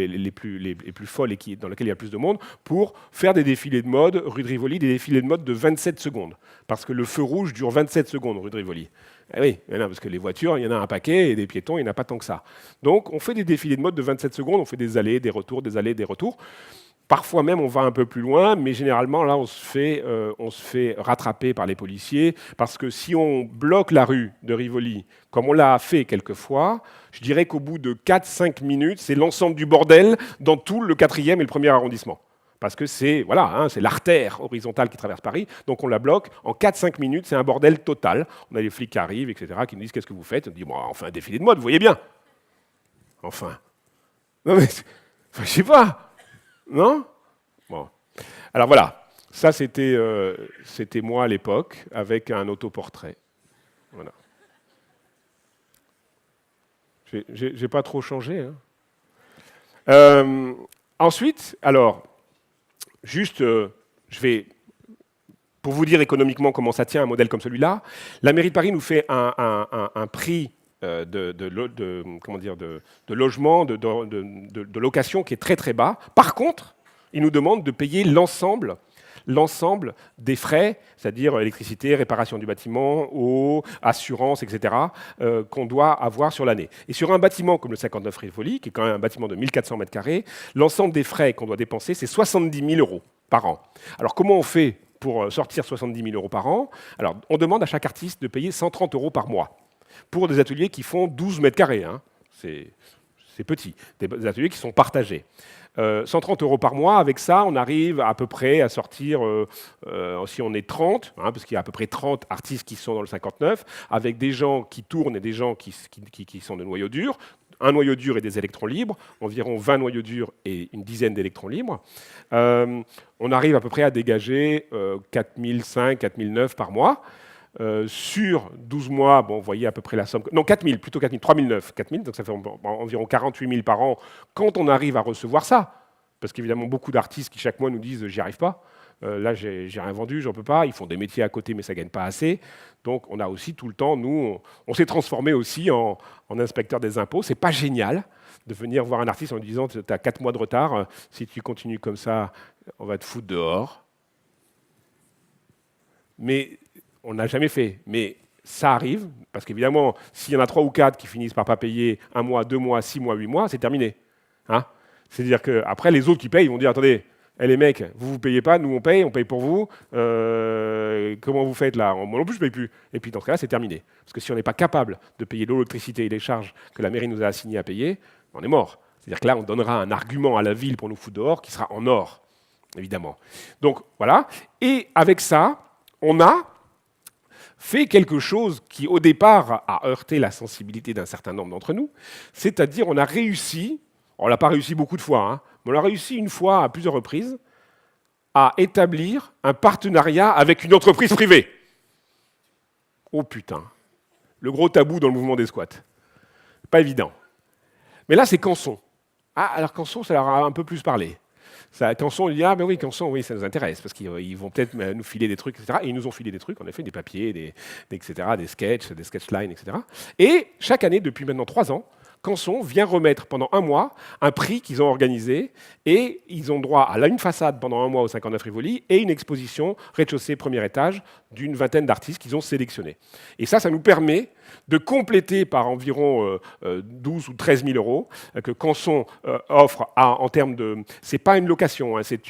[SPEAKER 1] folles et dans laquelle il y a le plus de monde, pour faire des défilés de mode, rue de Rivoli, des défilés de mode de 27 secondes. Parce que le feu rouge dure 27 secondes, rue de Rivoli. Eh oui, parce que les voitures, il y en a un paquet, et des piétons, il n'y en a pas tant que ça. Donc on fait des défilés de mode de 27 secondes, on fait des allées, des retours, des allées, des retours. Parfois même, on va un peu plus loin, mais généralement, là, on se fait rattraper par les policiers, parce que si on bloque la rue de Rivoli, comme on l'a fait quelquefois, je dirais qu'au bout de 4-5 minutes, c'est l'ensemble du bordel dans tout le 4e et le 1er arrondissement. Parce que c'est c'est l'artère horizontale qui traverse Paris, donc on la bloque. En 4-5 minutes, c'est un bordel total. On a les flics qui arrivent, etc., qui nous disent « Qu'est-ce que vous faites ?» On dit bon, « Enfin, un défilé de mode, vous voyez bien. » Enfin. Non mais, je sais pas. Non? Bon. Alors voilà, ça c'était moi à l'époque, avec un autoportrait. Voilà. J'ai pas trop changé. Hein. Ensuite, alors, juste, je vais, pour vous dire économiquement comment ça tient un modèle comme celui-là, la mairie de Paris nous fait un prix comment dire, de logement, de location qui est très très bas. Par contre, ils nous demandent de payer l'ensemble des frais, c'est-à-dire électricité, réparation du bâtiment, eau, assurance, etc., qu'on doit avoir sur l'année. Et sur un bâtiment comme le 59 Rivoli, qui est quand même un bâtiment de 1400 m², l'ensemble des frais qu'on doit dépenser, c'est 70 000 € par an. Alors comment on fait pour sortir 70 000 € par an? Alors on demande à chaque artiste de payer 130 € par mois pour des ateliers qui font 12 m². Hein. C'est petit, des ateliers qui sont partagés. 130 € par mois, avec ça, on arrive à peu près à sortir, si on est 30, hein, parce qu'il y a à peu près 30 artistes qui sont dans le 59, avec des gens qui tournent et des gens qui sont de noyaux durs, un noyau dur et des électrons libres, environ 20 noyaux durs et une dizaine d'électrons libres. On arrive à peu près à dégager 4005, 4009 par mois. Sur 12 mois, bon, vous voyez à peu près la somme. Non, 4 000, plutôt 4 000, 3 009, 4 000, donc ça fait environ 48 000 par an quand on arrive à recevoir ça. Parce qu'évidemment, beaucoup d'artistes qui chaque mois nous disent « j'y arrive pas, là j'ai rien vendu, j'en peux pas », ils font des métiers à côté mais ça gagne pas assez. Donc on a aussi tout le temps, nous, on s'est transformé aussi en inspecteur des impôts. C'est pas génial de venir voir un artiste en lui disant « tu as 4 mois de retard, si tu continues comme ça, on va te foutre dehors ». Mais on n'a jamais fait, mais ça arrive, parce qu'évidemment, s'il y en a 3 ou 4 qui finissent par ne pas payer 1 mois, 2 mois, 6 mois, 8 mois, c'est terminé. Hein. C'est-à-dire qu'après, les autres qui payent, ils vont dire, attendez, les mecs, vous ne payez pas, nous on paye pour vous, comment vous faites là? Moi non plus, je ne paye plus. Et puis dans ce cas-là, c'est terminé. Parce que si on n'est pas capable de payer l'eau, l'électricité et les charges que la mairie nous a assignées à payer, on est mort. C'est-à-dire que là, on donnera un argument à la ville pour nous foutre dehors qui sera en or, évidemment. Donc voilà, et avec ça, on a fait quelque chose qui, au départ, a heurté la sensibilité d'un certain nombre d'entre nous, c'est-à-dire on a réussi, on ne l'a pas réussi beaucoup de fois, hein, mais on a réussi une fois, à plusieurs reprises, à établir un partenariat avec une entreprise privée. Oh putain, le gros tabou dans le mouvement des squats. Pas évident. Mais là, c'est Canson. Ah, alors Canson, ça leur a un peu plus parlé. Canson, il dit « Ah, ben oui, Canson, oui, ça nous intéresse, parce qu'ils vont peut-être nous filer des trucs, etc. » Et ils nous ont filé des trucs, en effet, des papiers, etc., des sketchlines, etc. Et chaque année, depuis maintenant 3 ans, Canson vient remettre pendant 1 mois un prix qu'ils ont organisé, et ils ont droit à une façade pendant 1 mois au 59 Rivoli, et une exposition rez-de-chaussée, premier étage, d'une vingtaine d'artistes qu'ils ont sélectionnés. Et ça nous permet de compléter par environ 12 ou 13 000 € que Canson offre en termes de... C'est pas une location, hein, c'est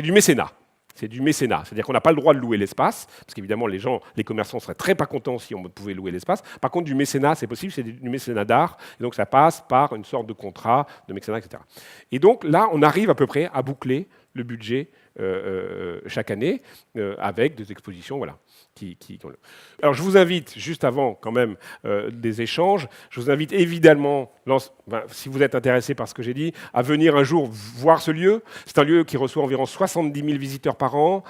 [SPEAKER 1] du mécénat. C'est du mécénat, c'est-à-dire qu'on n'a pas le droit de louer l'espace, parce qu'évidemment les commerçants seraient très pas contents si on pouvait louer l'espace. Par contre, du mécénat, c'est possible, c'est du mécénat d'art, et donc ça passe par une sorte de contrat de mécénat, etc. Et donc là, on arrive à peu près à boucler le budget chaque année avec des expositions, voilà. Alors je vous invite, juste avant quand même des échanges, je vous invite évidemment, si vous êtes intéressé par ce que j'ai dit, à venir un jour voir ce lieu. C'est un lieu qui reçoit environ 70 000 visiteurs par an,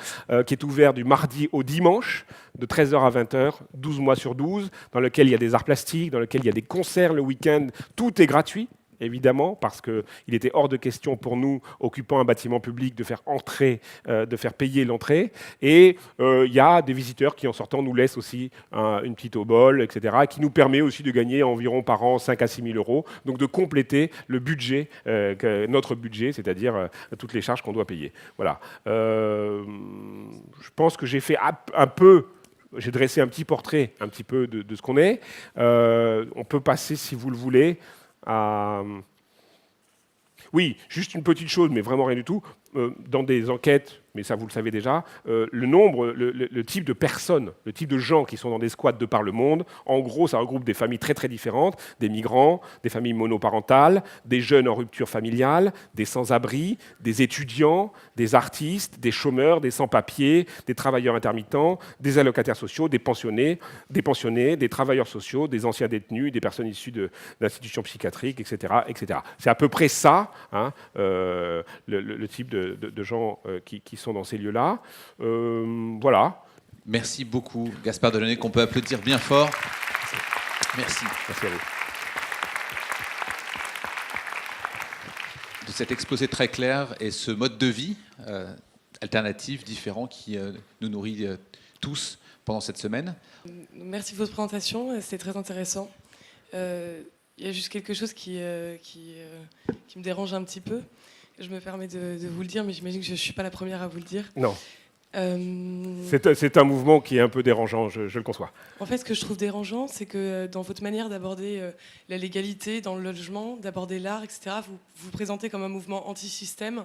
[SPEAKER 1] qui est ouvert du mardi au dimanche, de 13h à 20h, 12 mois sur 12, dans lequel il y a des arts plastiques, dans lequel il y a des concerts le week-end, tout est gratuit. Évidemment, parce qu'il était hors de question pour nous, occupant un bâtiment public, de faire payer l'entrée. Et il y a des visiteurs qui, en sortant, nous laissent aussi une petite obole, etc., qui nous permet aussi de gagner environ par an 5 à 6 000 €, donc de compléter le budget, notre budget, c'est-à-dire toutes les charges qu'on doit payer. Voilà. Je pense que j'ai fait un peu... J'ai dressé un petit portrait, un petit peu de ce qu'on est. On peut passer, si vous le voulez, Oui, juste une petite chose, mais vraiment rien du tout. Dans des enquêtes, mais ça vous le savez déjà, le nombre, le type de personnes, le type de gens qui sont dans des squats de par le monde, en gros, ça regroupe des familles très très différentes, des migrants, des familles monoparentales, des jeunes en rupture familiale, des sans-abri, des étudiants, des artistes, des chômeurs, des sans-papiers, des travailleurs intermittents, des allocataires sociaux, des pensionnés, des travailleurs sociaux, des anciens détenus, des personnes issues d'institutions psychiatriques, etc., etc. C'est à peu près ça, hein, le type de gens qui sont dans ces lieux-là. Voilà.
[SPEAKER 2] Merci beaucoup, Gaspard Delaunay, qu'on peut applaudir bien fort. Merci.
[SPEAKER 1] Merci à vous.
[SPEAKER 2] De cet exposé très clair et ce mode de vie alternatif, différent, qui nous nourrit tous pendant cette semaine.
[SPEAKER 3] Merci de votre présentation, c'était très intéressant. Il y a juste quelque chose qui me dérange un petit peu. Je me permets de vous le dire, mais j'imagine que je ne suis pas la première à vous le dire.
[SPEAKER 1] Non. C'est un mouvement qui est un peu dérangeant, je le conçois.
[SPEAKER 3] En fait, ce que je trouve dérangeant, c'est que dans votre manière d'aborder la légalité dans le logement, d'aborder l'art, etc., vous vous présentez comme un mouvement anti-système,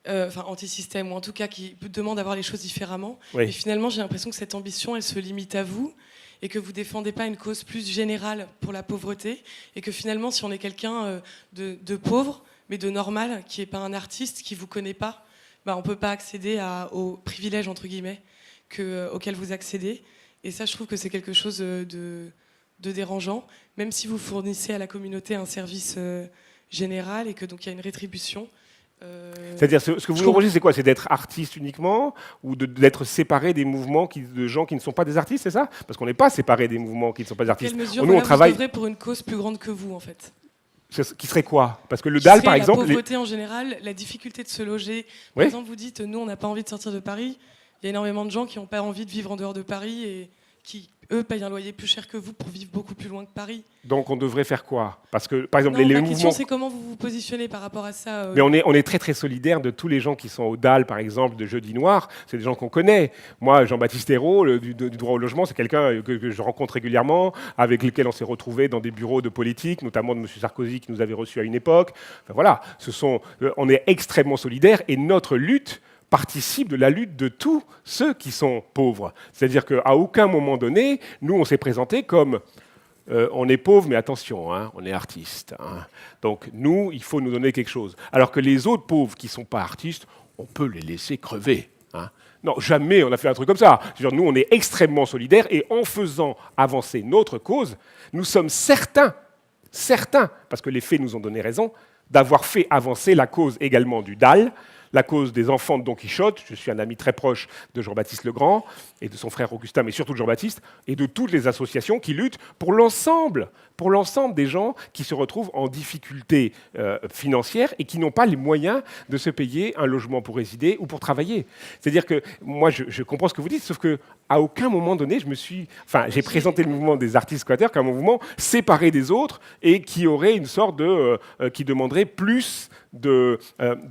[SPEAKER 3] enfin anti-système, ou en tout cas qui demande d'avoir les choses différemment.
[SPEAKER 1] Oui.
[SPEAKER 3] Et finalement, j'ai l'impression que cette ambition, elle se limite à vous, et que vous ne défendez pas une cause plus générale pour la pauvreté, et que finalement, si on est quelqu'un de pauvre, mais de normal, qui n'est pas un artiste, qui ne vous connaît pas, bah, on ne peut pas accéder aux privilèges, entre guillemets, auxquels vous accédez. Et ça, je trouve que c'est quelque chose de dérangeant, même si vous fournissez à la communauté un service général et que donc il y a une rétribution.
[SPEAKER 1] C'est-à-dire, ce que vous reprochez, c'est quoi? C'est d'être artiste uniquement ou d'être séparé des mouvements de gens qui ne sont pas des artistes, c'est ça? Parce qu'on n'est pas séparé des mouvements qui ne sont pas des artistes.
[SPEAKER 3] Quelle mesure
[SPEAKER 1] Nous, on travaille.
[SPEAKER 3] vous œuvrez pour une cause plus grande que vous, en fait?
[SPEAKER 1] Qui serait quoi? Parce que le DAL, par exemple.
[SPEAKER 3] La pauvreté en général, la difficulté de se loger. Par exemple, vous dites, nous, on n'a pas envie de sortir de Paris. Il y a énormément de gens qui n'ont pas envie de vivre en dehors de Paris et qui, eux, payent un loyer plus cher que vous pour vivre beaucoup plus loin que Paris.
[SPEAKER 1] Donc on devrait faire quoi? Parce que, par exemple,
[SPEAKER 3] non,
[SPEAKER 1] les
[SPEAKER 3] la
[SPEAKER 1] mouvements...
[SPEAKER 3] question, c'est comment vous vous positionnez par rapport à ça.
[SPEAKER 1] Mais on est très très solidaire de tous les gens qui sont au DAL, par exemple, de Jeudi Noir. C'est des gens qu'on connaît. Moi, Jean-Baptiste Hérault, du droit au logement, c'est quelqu'un que je rencontre régulièrement, avec lequel on s'est retrouvé dans des bureaux de politique, notamment de M. Sarkozy qui nous avait reçus à une époque. Enfin, voilà, on est extrêmement solidaires et notre lutte participe de la lutte de tous ceux qui sont pauvres. C'est-à-dire qu'à aucun moment donné, nous, on s'est présenté comme on est pauvre, mais attention, hein, on est artiste. Hein. Donc nous, il faut nous donner quelque chose. Alors que les autres pauvres qui ne sont pas artistes, on peut les laisser crever. Hein. Non, jamais on a fait un truc comme ça. C'est-à-dire, nous, on est extrêmement solidaires et en faisant avancer notre cause, nous sommes certains, parce que les faits nous ont donné raison, d'avoir fait avancer la cause également du DAL, la cause des enfants de Don Quichotte. Je suis un ami très proche de Jean-Baptiste Legrand et de son frère Augustin, mais surtout de Jean-Baptiste, et de toutes les associations qui luttent pour l'ensemble des gens qui se retrouvent en difficulté financière et qui n'ont pas les moyens de se payer un logement pour résider ou pour travailler. C'est-à-dire que moi, je comprends ce que vous dites, sauf qu'à aucun moment donné, j'ai présenté le mouvement des artistes squatteurs comme un mouvement séparé des autres et qui aurait une sorte qui demanderait plus de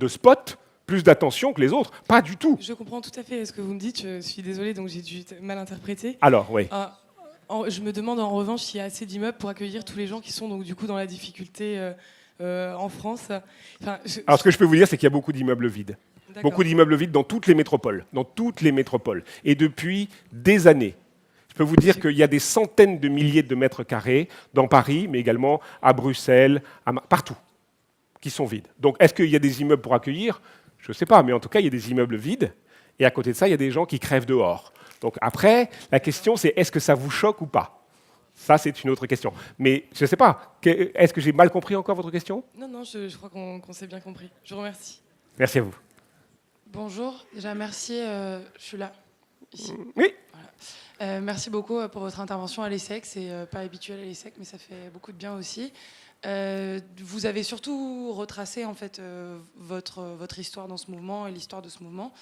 [SPEAKER 1] spots, plus d'attention que les autres. Pas du tout.
[SPEAKER 3] Je comprends tout à fait ce que vous me dites. Je suis désolée, donc j'ai dû mal interpréter.
[SPEAKER 1] Alors, oui.
[SPEAKER 3] Je me demande en revanche s'il y a assez d'immeubles pour accueillir tous les gens qui sont donc du coup dans la difficulté en France.
[SPEAKER 1] Alors, ce que je peux vous dire, c'est qu'il y a beaucoup d'immeubles vides. Beaucoup d'immeubles vides dans toutes les métropoles. Et depuis des années. Je peux vous dire qu'il y a des centaines de milliers de mètres carrés dans Paris, mais également à Bruxelles, partout, qui sont vides. Donc, est-ce qu'il y a des immeubles pour accueillir? Je ne sais pas, mais en tout cas, il y a des immeubles vides. Et à côté de ça, il y a des gens qui crèvent dehors. Donc après, la question, c'est est-ce que ça vous choque ou pas? Ça, c'est une autre question. Mais je ne sais pas. Est-ce que j'ai mal compris encore votre question?
[SPEAKER 3] Non, je crois qu'on s'est bien compris. Je vous remercie.
[SPEAKER 1] Merci à vous.
[SPEAKER 4] Bonjour. Déjà, merci. Je suis là, ici.
[SPEAKER 1] Oui.
[SPEAKER 4] Voilà. Merci beaucoup pour votre intervention à l'ESSEC. C'est pas habituel à l'ESSEC, mais ça fait beaucoup de bien aussi. Vous avez surtout retracé en fait votre histoire dans ce mouvement et l'histoire de ce mouvement,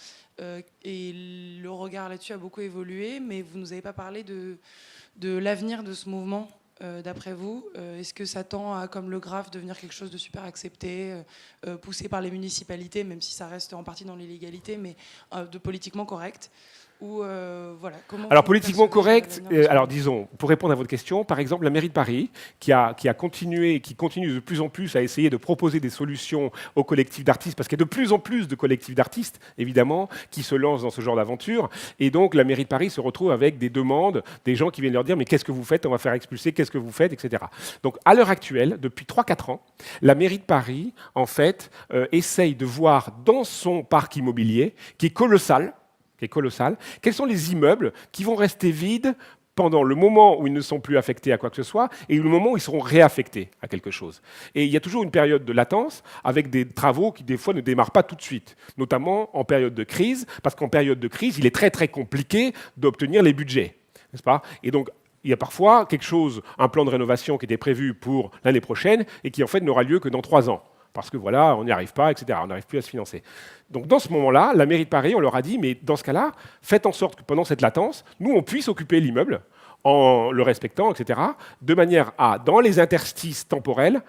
[SPEAKER 4] et le regard là-dessus a beaucoup évolué, mais vous nous avez pas parlé de l'avenir de ce mouvement. D'après vous, est-ce que ça tend à, comme le graphe, devenir quelque chose de super accepté, poussé par les municipalités, même si ça reste en partie dans l'illégalité, mais de politiquement correct? ou voilà, comment
[SPEAKER 1] Alors
[SPEAKER 4] vous
[SPEAKER 1] politiquement
[SPEAKER 4] percevez
[SPEAKER 1] correct,
[SPEAKER 4] l'avenir de ce
[SPEAKER 1] alors
[SPEAKER 4] mouvement?
[SPEAKER 1] disons, pour répondre à votre question, par exemple la mairie de Paris, qui a continué, qui continue de plus en plus à essayer de proposer des solutions aux collectifs d'artistes, parce qu'il y a de plus en plus de collectifs d'artistes, évidemment, qui se lancent dans ce genre d'aventure, et donc la mairie de Paris se retrouve avec des demandes, des gens qui viennent leur dire mais qu'est-ce que vous faites, on va faire expulser, qu'est-ce que vous faites, etc. Donc à l'heure actuelle, depuis 3-4 ans, la mairie de Paris, en fait, essaye de voir dans son parc immobilier, qui est colossal, quels sont les immeubles qui vont rester vides pendant le moment où ils ne sont plus affectés à quoi que ce soit et le moment où ils seront réaffectés à quelque chose. Et il y a toujours une période de latence avec des travaux qui, des fois, ne démarrent pas tout de suite, notamment en période de crise, parce qu'en période de crise, il est très, très compliqué d'obtenir les budgets, n'est-ce pas? Et donc, il y a parfois quelque chose, un plan de rénovation qui était prévu pour l'année prochaine et qui, en fait, n'aura lieu que dans 3 ans. Parce que voilà, on n'y arrive pas, etc. On n'arrive plus à se financer. Donc dans ce moment-là, la mairie de Paris, on leur a dit, mais dans ce cas-là, faites en sorte que pendant cette latence, nous, on puisse occuper l'immeuble en le respectant, etc., de manière à, dans les interstices temporels,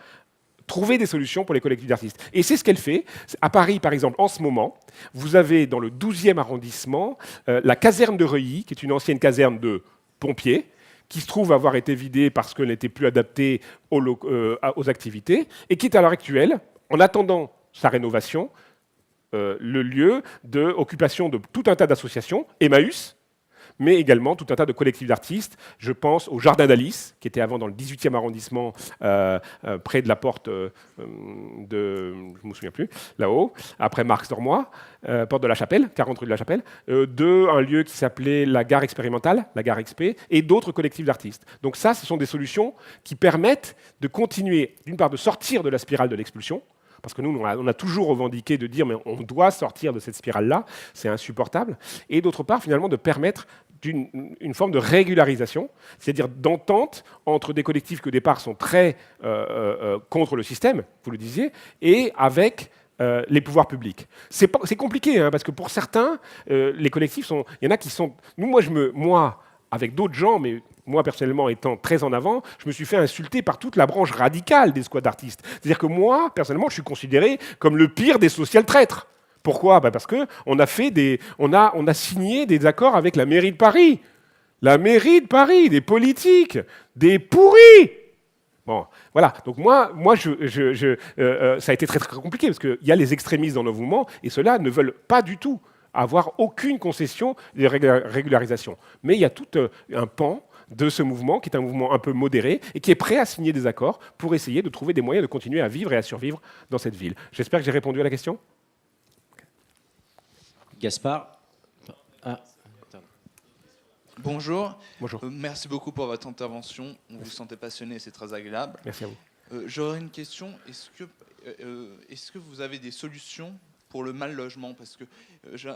[SPEAKER 1] trouver des solutions pour les collectifs d'artistes. Et c'est ce qu'elle fait. À Paris, par exemple, en ce moment, vous avez dans le 12e arrondissement la caserne de Reuilly, qui est une ancienne caserne de pompiers, qui se trouve avoir été vidée parce qu'elle n'était plus adaptée aux activités, et qui est à l'heure actuelle, en attendant sa rénovation, le lieu d'occupation de tout un tas d'associations, Emmaüs, mais également tout un tas de collectifs d'artistes. Je pense au Jardin d'Alice, qui était avant dans le 18e arrondissement, près de la porte de... Je ne me souviens plus, là-haut, après Marx-Dormois, porte de la Chapelle, 40 rue de la Chapelle, un lieu qui s'appelait la Gare Expérimentale, la Gare XP, et d'autres collectifs d'artistes. Donc ça, ce sont des solutions qui permettent de continuer, d'une part, de sortir de la spirale de l'expulsion, parce que nous, on a toujours revendiqué de dire mais on doit sortir de cette spirale-là, c'est insupportable, et d'autre part, finalement, de permettre une forme de régularisation, c'est-à-dire d'entente entre des collectifs qui au départ sont très contre le système, vous le disiez, et avec les pouvoirs publics. C'est compliqué, hein, parce que pour certains, les collectifs sont... Il y en a qui sont... Moi, avec d'autres gens, mais moi personnellement étant très en avant, je me suis fait insulter par toute la branche radicale des squads d'artistes. C'est-à-dire que moi, personnellement, je suis considéré comme le pire des social traîtres. Pourquoi? Parce qu'on a signé des accords avec la mairie de Paris. La mairie de Paris, des politiques, des pourris. Bon, voilà. Donc moi ça a été très, très compliqué parce qu'il y a les extrémistes dans nos mouvements et ceux-là ne veulent pas du tout avoir aucune concession de régularisation. Mais il y a tout un pan de ce mouvement qui est un mouvement un peu modéré et qui est prêt à signer des accords pour essayer de trouver des moyens de continuer à vivre et à survivre dans cette ville. J'espère que j'ai répondu à la question.
[SPEAKER 5] Gaspard.
[SPEAKER 6] Bonjour.
[SPEAKER 1] Bonjour.
[SPEAKER 6] Merci beaucoup pour votre intervention. On vous sentait passionné, c'est très agréable.
[SPEAKER 1] Merci à vous.
[SPEAKER 6] J'aurais une question. Est-ce que vous avez des solutions pour le mal logement? Parce que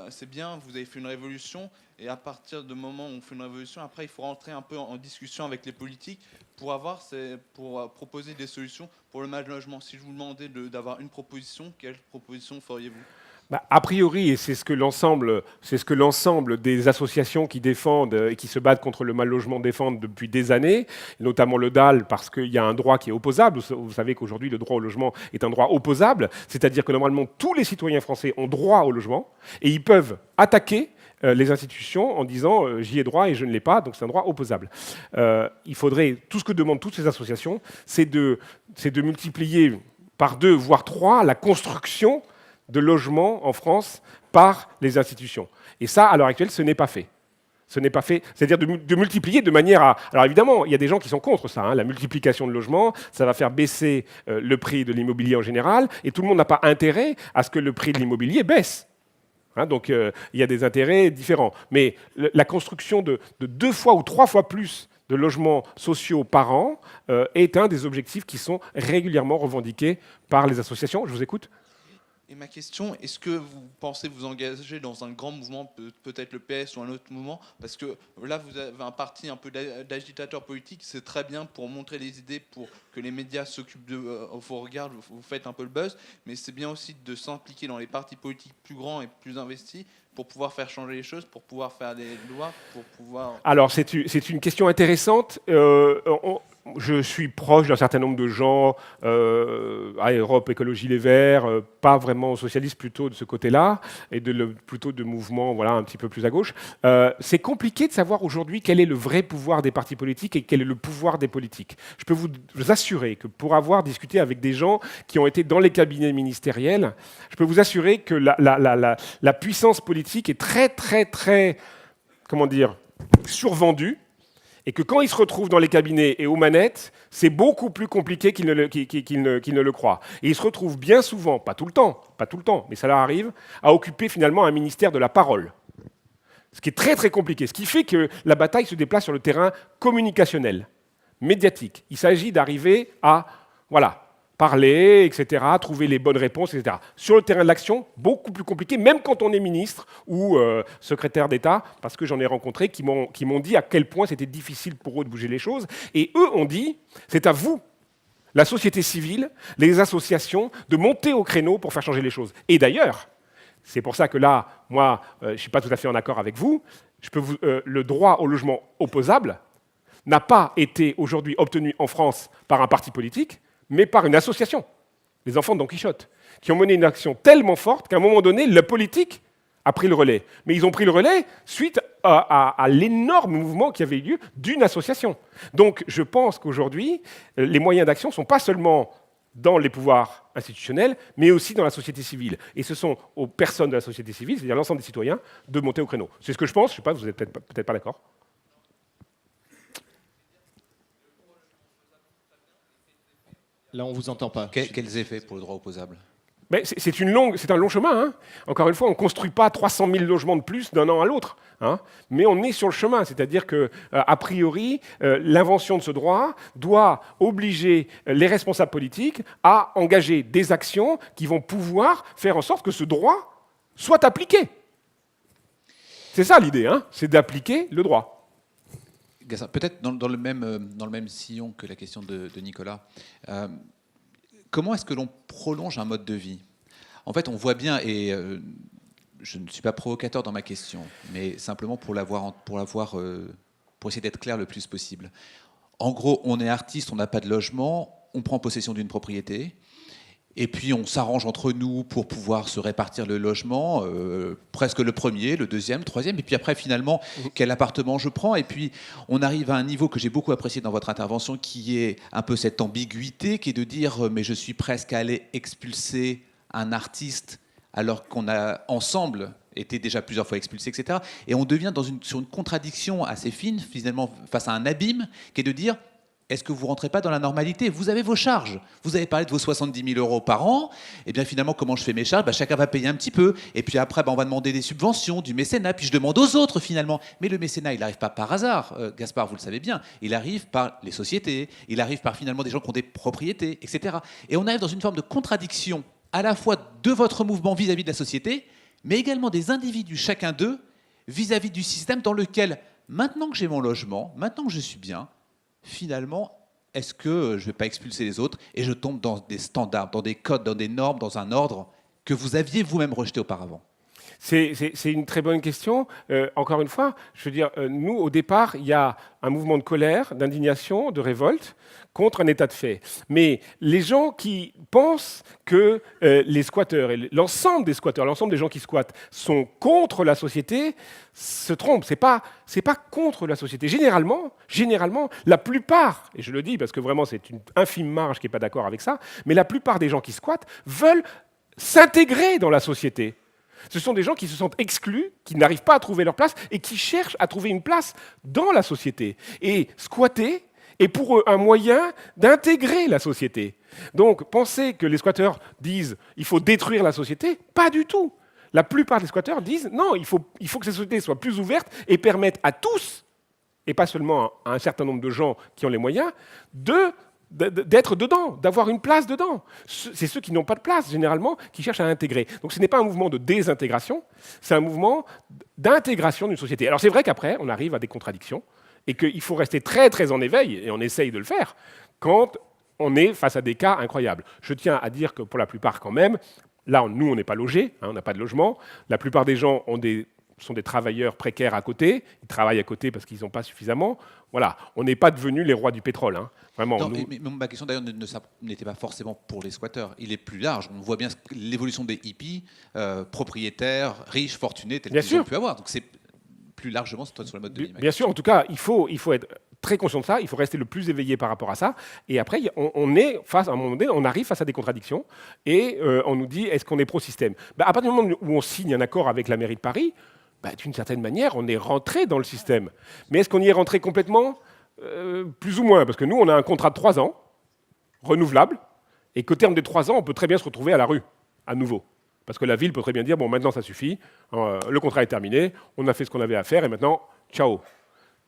[SPEAKER 6] c'est bien, vous avez fait une révolution, et à partir du moment où on fait une révolution, après il faut rentrer un peu en discussion avec les politiques pour proposer des solutions pour le mal logement. Si je vous demandais d'avoir une proposition, quelle proposition feriez-vous?
[SPEAKER 1] A priori, et c'est ce que l'ensemble des associations qui défendent et qui se battent contre le mal logement défendent depuis des années, notamment le DAL, parce qu'il y a un droit qui est opposable. Vous savez qu'aujourd'hui, le droit au logement est un droit opposable, c'est-à-dire que normalement, tous les citoyens français ont droit au logement, et ils peuvent attaquer les institutions en disant j'y ai droit et je ne l'ai pas, donc c'est un droit opposable. Il faudrait, tout ce que demandent toutes ces associations, c'est de multiplier par 2, voire 3, la construction de logements en France par les institutions. Et ça, à l'heure actuelle, ce n'est pas fait. Ce n'est pas fait, c'est-à-dire de multiplier de manière à... Alors évidemment, il y a des gens qui sont contre ça, hein, la multiplication de logements, ça va faire baisser le prix de l'immobilier en général, et tout le monde n'a pas intérêt à ce que le prix de l'immobilier baisse. Hein, donc il y a des intérêts différents. Mais la construction de 2 fois ou 3 fois plus de logements sociaux par an est un des objectifs qui sont régulièrement revendiqués par les associations. Je vous écoute.
[SPEAKER 6] Et ma question, est-ce que vous pensez vous engager dans un grand mouvement, peut-être le PS ou un autre mouvement? Parce que là, vous avez un parti un peu d'agitateur politique, c'est très bien pour montrer les idées, pour que les médias s'occupent de vos regards, vous faites un peu le buzz, mais c'est bien aussi de s'impliquer dans les partis politiques plus grands et plus investis pour pouvoir faire changer les choses, pour pouvoir faire des lois, pour pouvoir...
[SPEAKER 1] Alors, c'est une question intéressante. je suis proche d'un certain nombre de gens, à Europe Écologie Les Verts, pas vraiment socialistes plutôt de ce côté-là, et plutôt de mouvements voilà, un petit peu plus à gauche. C'est compliqué de savoir aujourd'hui quel est le vrai pouvoir des partis politiques et quel est le pouvoir des politiques. Je peux vous assurer que pour avoir discuté avec des gens qui ont été dans les cabinets ministériels, je peux vous assurer que la puissance politique est très, très, très, comment dire, survendue, et que quand ils se retrouvent dans les cabinets et aux manettes, c'est beaucoup plus compliqué qu'ils ne le croient. Et ils se retrouvent bien souvent, pas tout le temps, mais ça leur arrive, à occuper finalement un ministère de la parole. Ce qui est très très compliqué, ce qui fait que la bataille se déplace sur le terrain communicationnel, médiatique. Il s'agit d'arriver à, voilà, parler, etc., trouver les bonnes réponses, etc. Sur le terrain de l'action, beaucoup plus compliqué, même quand on est ministre ou secrétaire d'État, parce que j'en ai rencontré qui m'ont dit à quel point c'était difficile pour eux de bouger les choses. Et eux ont dit, c'est à vous, la société civile, les associations, de monter au créneau pour faire changer les choses. Et d'ailleurs, c'est pour ça que là, moi, je ne suis pas tout à fait en accord avec vous, le droit au logement opposable n'a pas été aujourd'hui obtenu en France par un parti politique, mais par une association, les enfants de Don Quichotte, qui ont mené une action tellement forte qu'à un moment donné, la politique a pris le relais. Mais ils ont pris le relais suite à l'énorme mouvement qui avait eu lieu d'une association. Donc je pense qu'aujourd'hui, les moyens d'action ne sont pas seulement dans les pouvoirs institutionnels, mais aussi dans la société civile. Et ce sont aux personnes de la société civile, c'est-à-dire l'ensemble des citoyens, de monter au créneau. C'est ce que je pense, je ne sais pas, vous n'êtes peut-être pas d'accord.
[SPEAKER 5] Là, on ne vous entend pas.
[SPEAKER 2] Quels effets pour le droit opposable?
[SPEAKER 1] C'est un long chemin. Hein. Encore une fois, on ne construit pas 300 000 logements de plus d'un an à l'autre. Hein. Mais on est sur le chemin. C'est-à-dire qu'a priori, l'invention de ce droit doit obliger les responsables politiques à engager des actions qui vont pouvoir faire en sorte que ce droit soit appliqué. C'est ça l'idée, hein, c'est d'appliquer le droit.
[SPEAKER 2] Peut-être dans le même sillon que la question de Nicolas. Comment est-ce que l'on prolonge un mode de vie? En fait, on voit bien, et je ne suis pas provocateur dans ma question, mais simplement pour essayer d'être clair le plus possible. En gros, on est artiste, on n'a pas de logement, on prend possession d'une propriété, et puis on s'arrange entre nous pour pouvoir se répartir le logement, presque le premier, le deuxième, le troisième, et puis après finalement, quel appartement je prends. Et puis on arrive à un niveau que j'ai beaucoup apprécié dans votre intervention, qui est un peu cette ambiguïté, qui est de dire mais je suis presque allé expulser un artiste alors qu'on a ensemble été déjà plusieurs fois expulsés, etc. Et on devient sur une contradiction assez fine, finalement, face à un abîme, qui est de dire est-ce que vous ne rentrez pas dans la normalité? Vous avez vos charges. Vous avez parlé de vos 70 000 euros par an. Et bien finalement, comment je fais mes charges? Chacun va payer un petit peu. Et puis après, on va demander des subventions, du mécénat. Puis je demande aux autres finalement. Mais le mécénat, il n'arrive pas par hasard. Gaspard, vous le savez bien. Il arrive par les sociétés. Il arrive par finalement des gens qui ont des propriétés, etc. Et on arrive dans une forme de contradiction à la fois de votre mouvement vis-à-vis de la société, mais également des individus, chacun d'eux, vis-à-vis du système dans lequel, maintenant que j'ai mon logement, maintenant que je suis bien, finalement, est-ce que je ne vais pas expulser les autres et je tombe dans des standards, dans des codes, dans des normes, dans un ordre que vous aviez vous-même rejeté auparavant?
[SPEAKER 1] C'est une très bonne question. Encore une fois, je veux dire, nous, au départ, il y a un mouvement de colère, d'indignation, de révolte contre un état de fait. Mais les gens qui pensent que les squatteurs et l'ensemble des squatteurs, l'ensemble des gens qui squattent sont contre la société, se trompent. C'est pas contre la société. Généralement, la plupart, et je le dis parce que vraiment c'est une infime marge qui n'est pas d'accord avec ça, mais la plupart des gens qui squattent veulent s'intégrer dans la société. Ce sont des gens qui se sentent exclus, qui n'arrivent pas à trouver leur place et qui cherchent à trouver une place dans la société. Et squatter est pour eux un moyen d'intégrer la société. Donc, penser que les squatteurs disent « il faut détruire la société », pas du tout. La plupart des squatteurs disent « non, il faut que cette société soit plus ouverte et permette à tous, et pas seulement à un certain nombre de gens qui ont les moyens, d'être dedans, d'avoir une place dedans. C'est ceux qui n'ont pas de place, généralement, qui cherchent à intégrer. Donc ce n'est pas un mouvement de désintégration, c'est un mouvement d'intégration d'une société. Alors c'est vrai qu'après, on arrive à des contradictions, et qu'il faut rester très très en éveil, et on essaye de le faire, quand on est face à des cas incroyables. Je tiens à dire que pour la plupart quand même, là, nous, on n'est pas logés, on n'a pas de logement, la plupart des gens ont des sont des travailleurs précaires à côté, ils travaillent à côté parce qu'ils n'ont pas suffisamment. Voilà, on n'est pas devenus les rois du pétrole, hein. Vraiment.
[SPEAKER 2] Non, mais ma question d'ailleurs n'était pas forcément pour les squatteurs. Il est plus large. On voit bien l'évolution des hippies, propriétaires, riches, fortunés, tels qu'ils ont pu avoir. Donc c'est plus largement sur le mode de vie.
[SPEAKER 1] Bien sûr, en tout cas, il faut être très conscient de ça, il faut rester le plus éveillé par rapport à ça. Et après, on est face, à un moment donné, on arrive face à des contradictions et on nous dit, est-ce qu'on est pro-système? À partir du moment où on signe un accord avec la mairie de Paris, d'une certaine manière, on est rentré dans le système. Mais est-ce qu'on y est rentré complètement? Plus ou moins, parce que nous, on a un contrat de 3 ans, renouvelable, et qu'au terme des 3 ans, on peut très bien se retrouver à la rue, à nouveau. Parce que la ville peut très bien dire, bon, maintenant ça suffit, le contrat est terminé, on a fait ce qu'on avait à faire, et maintenant, ciao.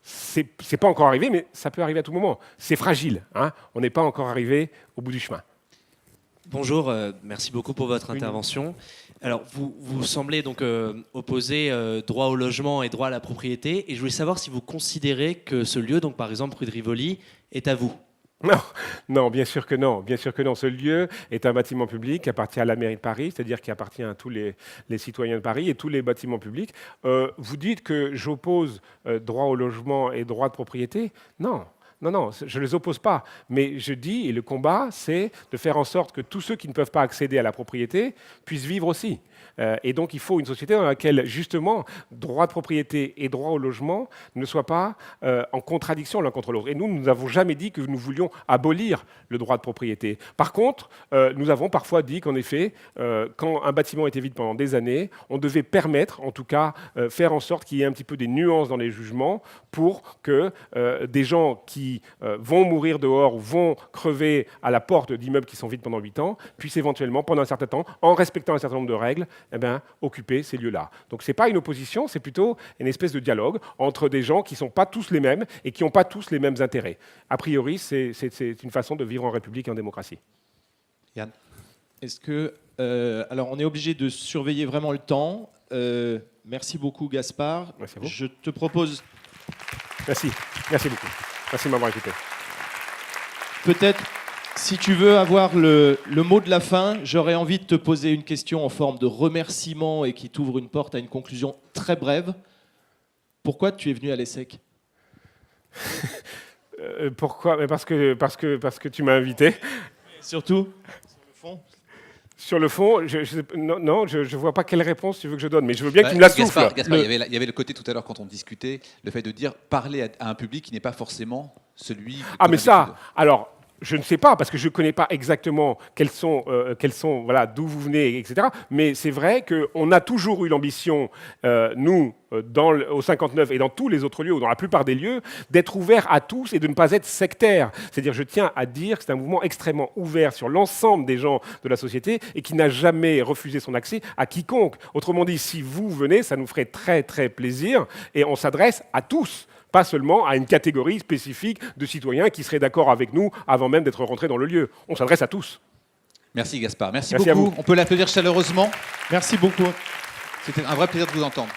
[SPEAKER 1] C'est pas encore arrivé, mais ça peut arriver à tout moment. C'est fragile, hein, on n'est pas encore arrivé au bout du chemin.
[SPEAKER 7] Bonjour, merci beaucoup pour votre intervention. Alors, vous semblez donc opposer droit au logement et droit à la propriété, et je voulais savoir si vous considérez que ce lieu, donc par exemple rue de Rivoli, est à vous.
[SPEAKER 1] Non, bien sûr que non. Bien sûr que non. Ce lieu est un bâtiment public qui appartient à la mairie de Paris, c'est-à-dire qui appartient à tous les citoyens de Paris et tous les bâtiments publics. Vous dites que j'oppose droit au logement et droit de propriété? Non. Non, je ne les oppose pas. Mais je dis, et le combat, c'est de faire en sorte que tous ceux qui ne peuvent pas accéder à la propriété puissent vivre aussi. Et donc, il faut une société dans laquelle, justement, droit de propriété et droit au logement ne soient pas en contradiction l'un contre l'autre. Et nous n'avons jamais dit que nous voulions abolir le droit de propriété. Par contre, nous avons parfois dit qu'en effet, quand un bâtiment était vide pendant des années, on devait permettre, en tout cas, faire en sorte qu'il y ait un petit peu des nuances dans les jugements pour que des gens qui vont mourir dehors ou vont crever à la porte d'immeubles qui sont vides pendant 8 ans puissent éventuellement, pendant un certain temps, en respectant un certain nombre de règles, occuper ces lieux-là. Donc ce n'est pas une opposition, c'est plutôt une espèce de dialogue entre des gens qui ne sont pas tous les mêmes et qui n'ont pas tous les mêmes intérêts. A priori, c'est une façon de vivre en République et en démocratie.
[SPEAKER 2] Yann?
[SPEAKER 5] Est-ce que... alors, on est obligé de surveiller vraiment le temps. Merci beaucoup, Gaspard.
[SPEAKER 1] Merci à vous.
[SPEAKER 5] Je te propose...
[SPEAKER 1] Merci beaucoup. Merci de m'avoir écouté.
[SPEAKER 5] Peut-être, si tu veux avoir le mot de la fin, j'aurais envie de te poser une question en forme de remerciement et qui t'ouvre une porte à une conclusion très brève. Pourquoi tu es venu à l'ESSEC?
[SPEAKER 1] Pourquoi? Parce que tu m'as invité.
[SPEAKER 5] Surtout, sur le fond.
[SPEAKER 1] Sur le fond, je vois pas quelle réponse tu veux que je donne, mais je veux bien que tu me la souffles.
[SPEAKER 2] Gaspard, il y avait le côté tout à l'heure quand on discutait, le fait de dire parler à un public qui n'est pas forcément celui...
[SPEAKER 1] Ah mais ça, alors... Je ne sais pas, parce que je ne connais pas exactement quels sont voilà, d'où vous venez, etc. Mais c'est vrai qu'on a toujours eu l'ambition, nous, au 59 et dans tous les autres lieux, ou dans la plupart des lieux, d'être ouvert à tous et de ne pas être sectaire. C'est-à-dire, je tiens à dire que c'est un mouvement extrêmement ouvert sur l'ensemble des gens de la société et qui n'a jamais refusé son accès à quiconque. Autrement dit, si vous venez, ça nous ferait très, très plaisir et on s'adresse à tous. Pas seulement à une catégorie spécifique de citoyens qui seraient d'accord avec nous avant même d'être rentrés dans le lieu. On s'adresse à tous.
[SPEAKER 2] Merci Gaspard, merci
[SPEAKER 1] beaucoup.
[SPEAKER 2] On peut l'applaudir chaleureusement.
[SPEAKER 5] Merci beaucoup.
[SPEAKER 2] C'était un vrai plaisir de vous entendre.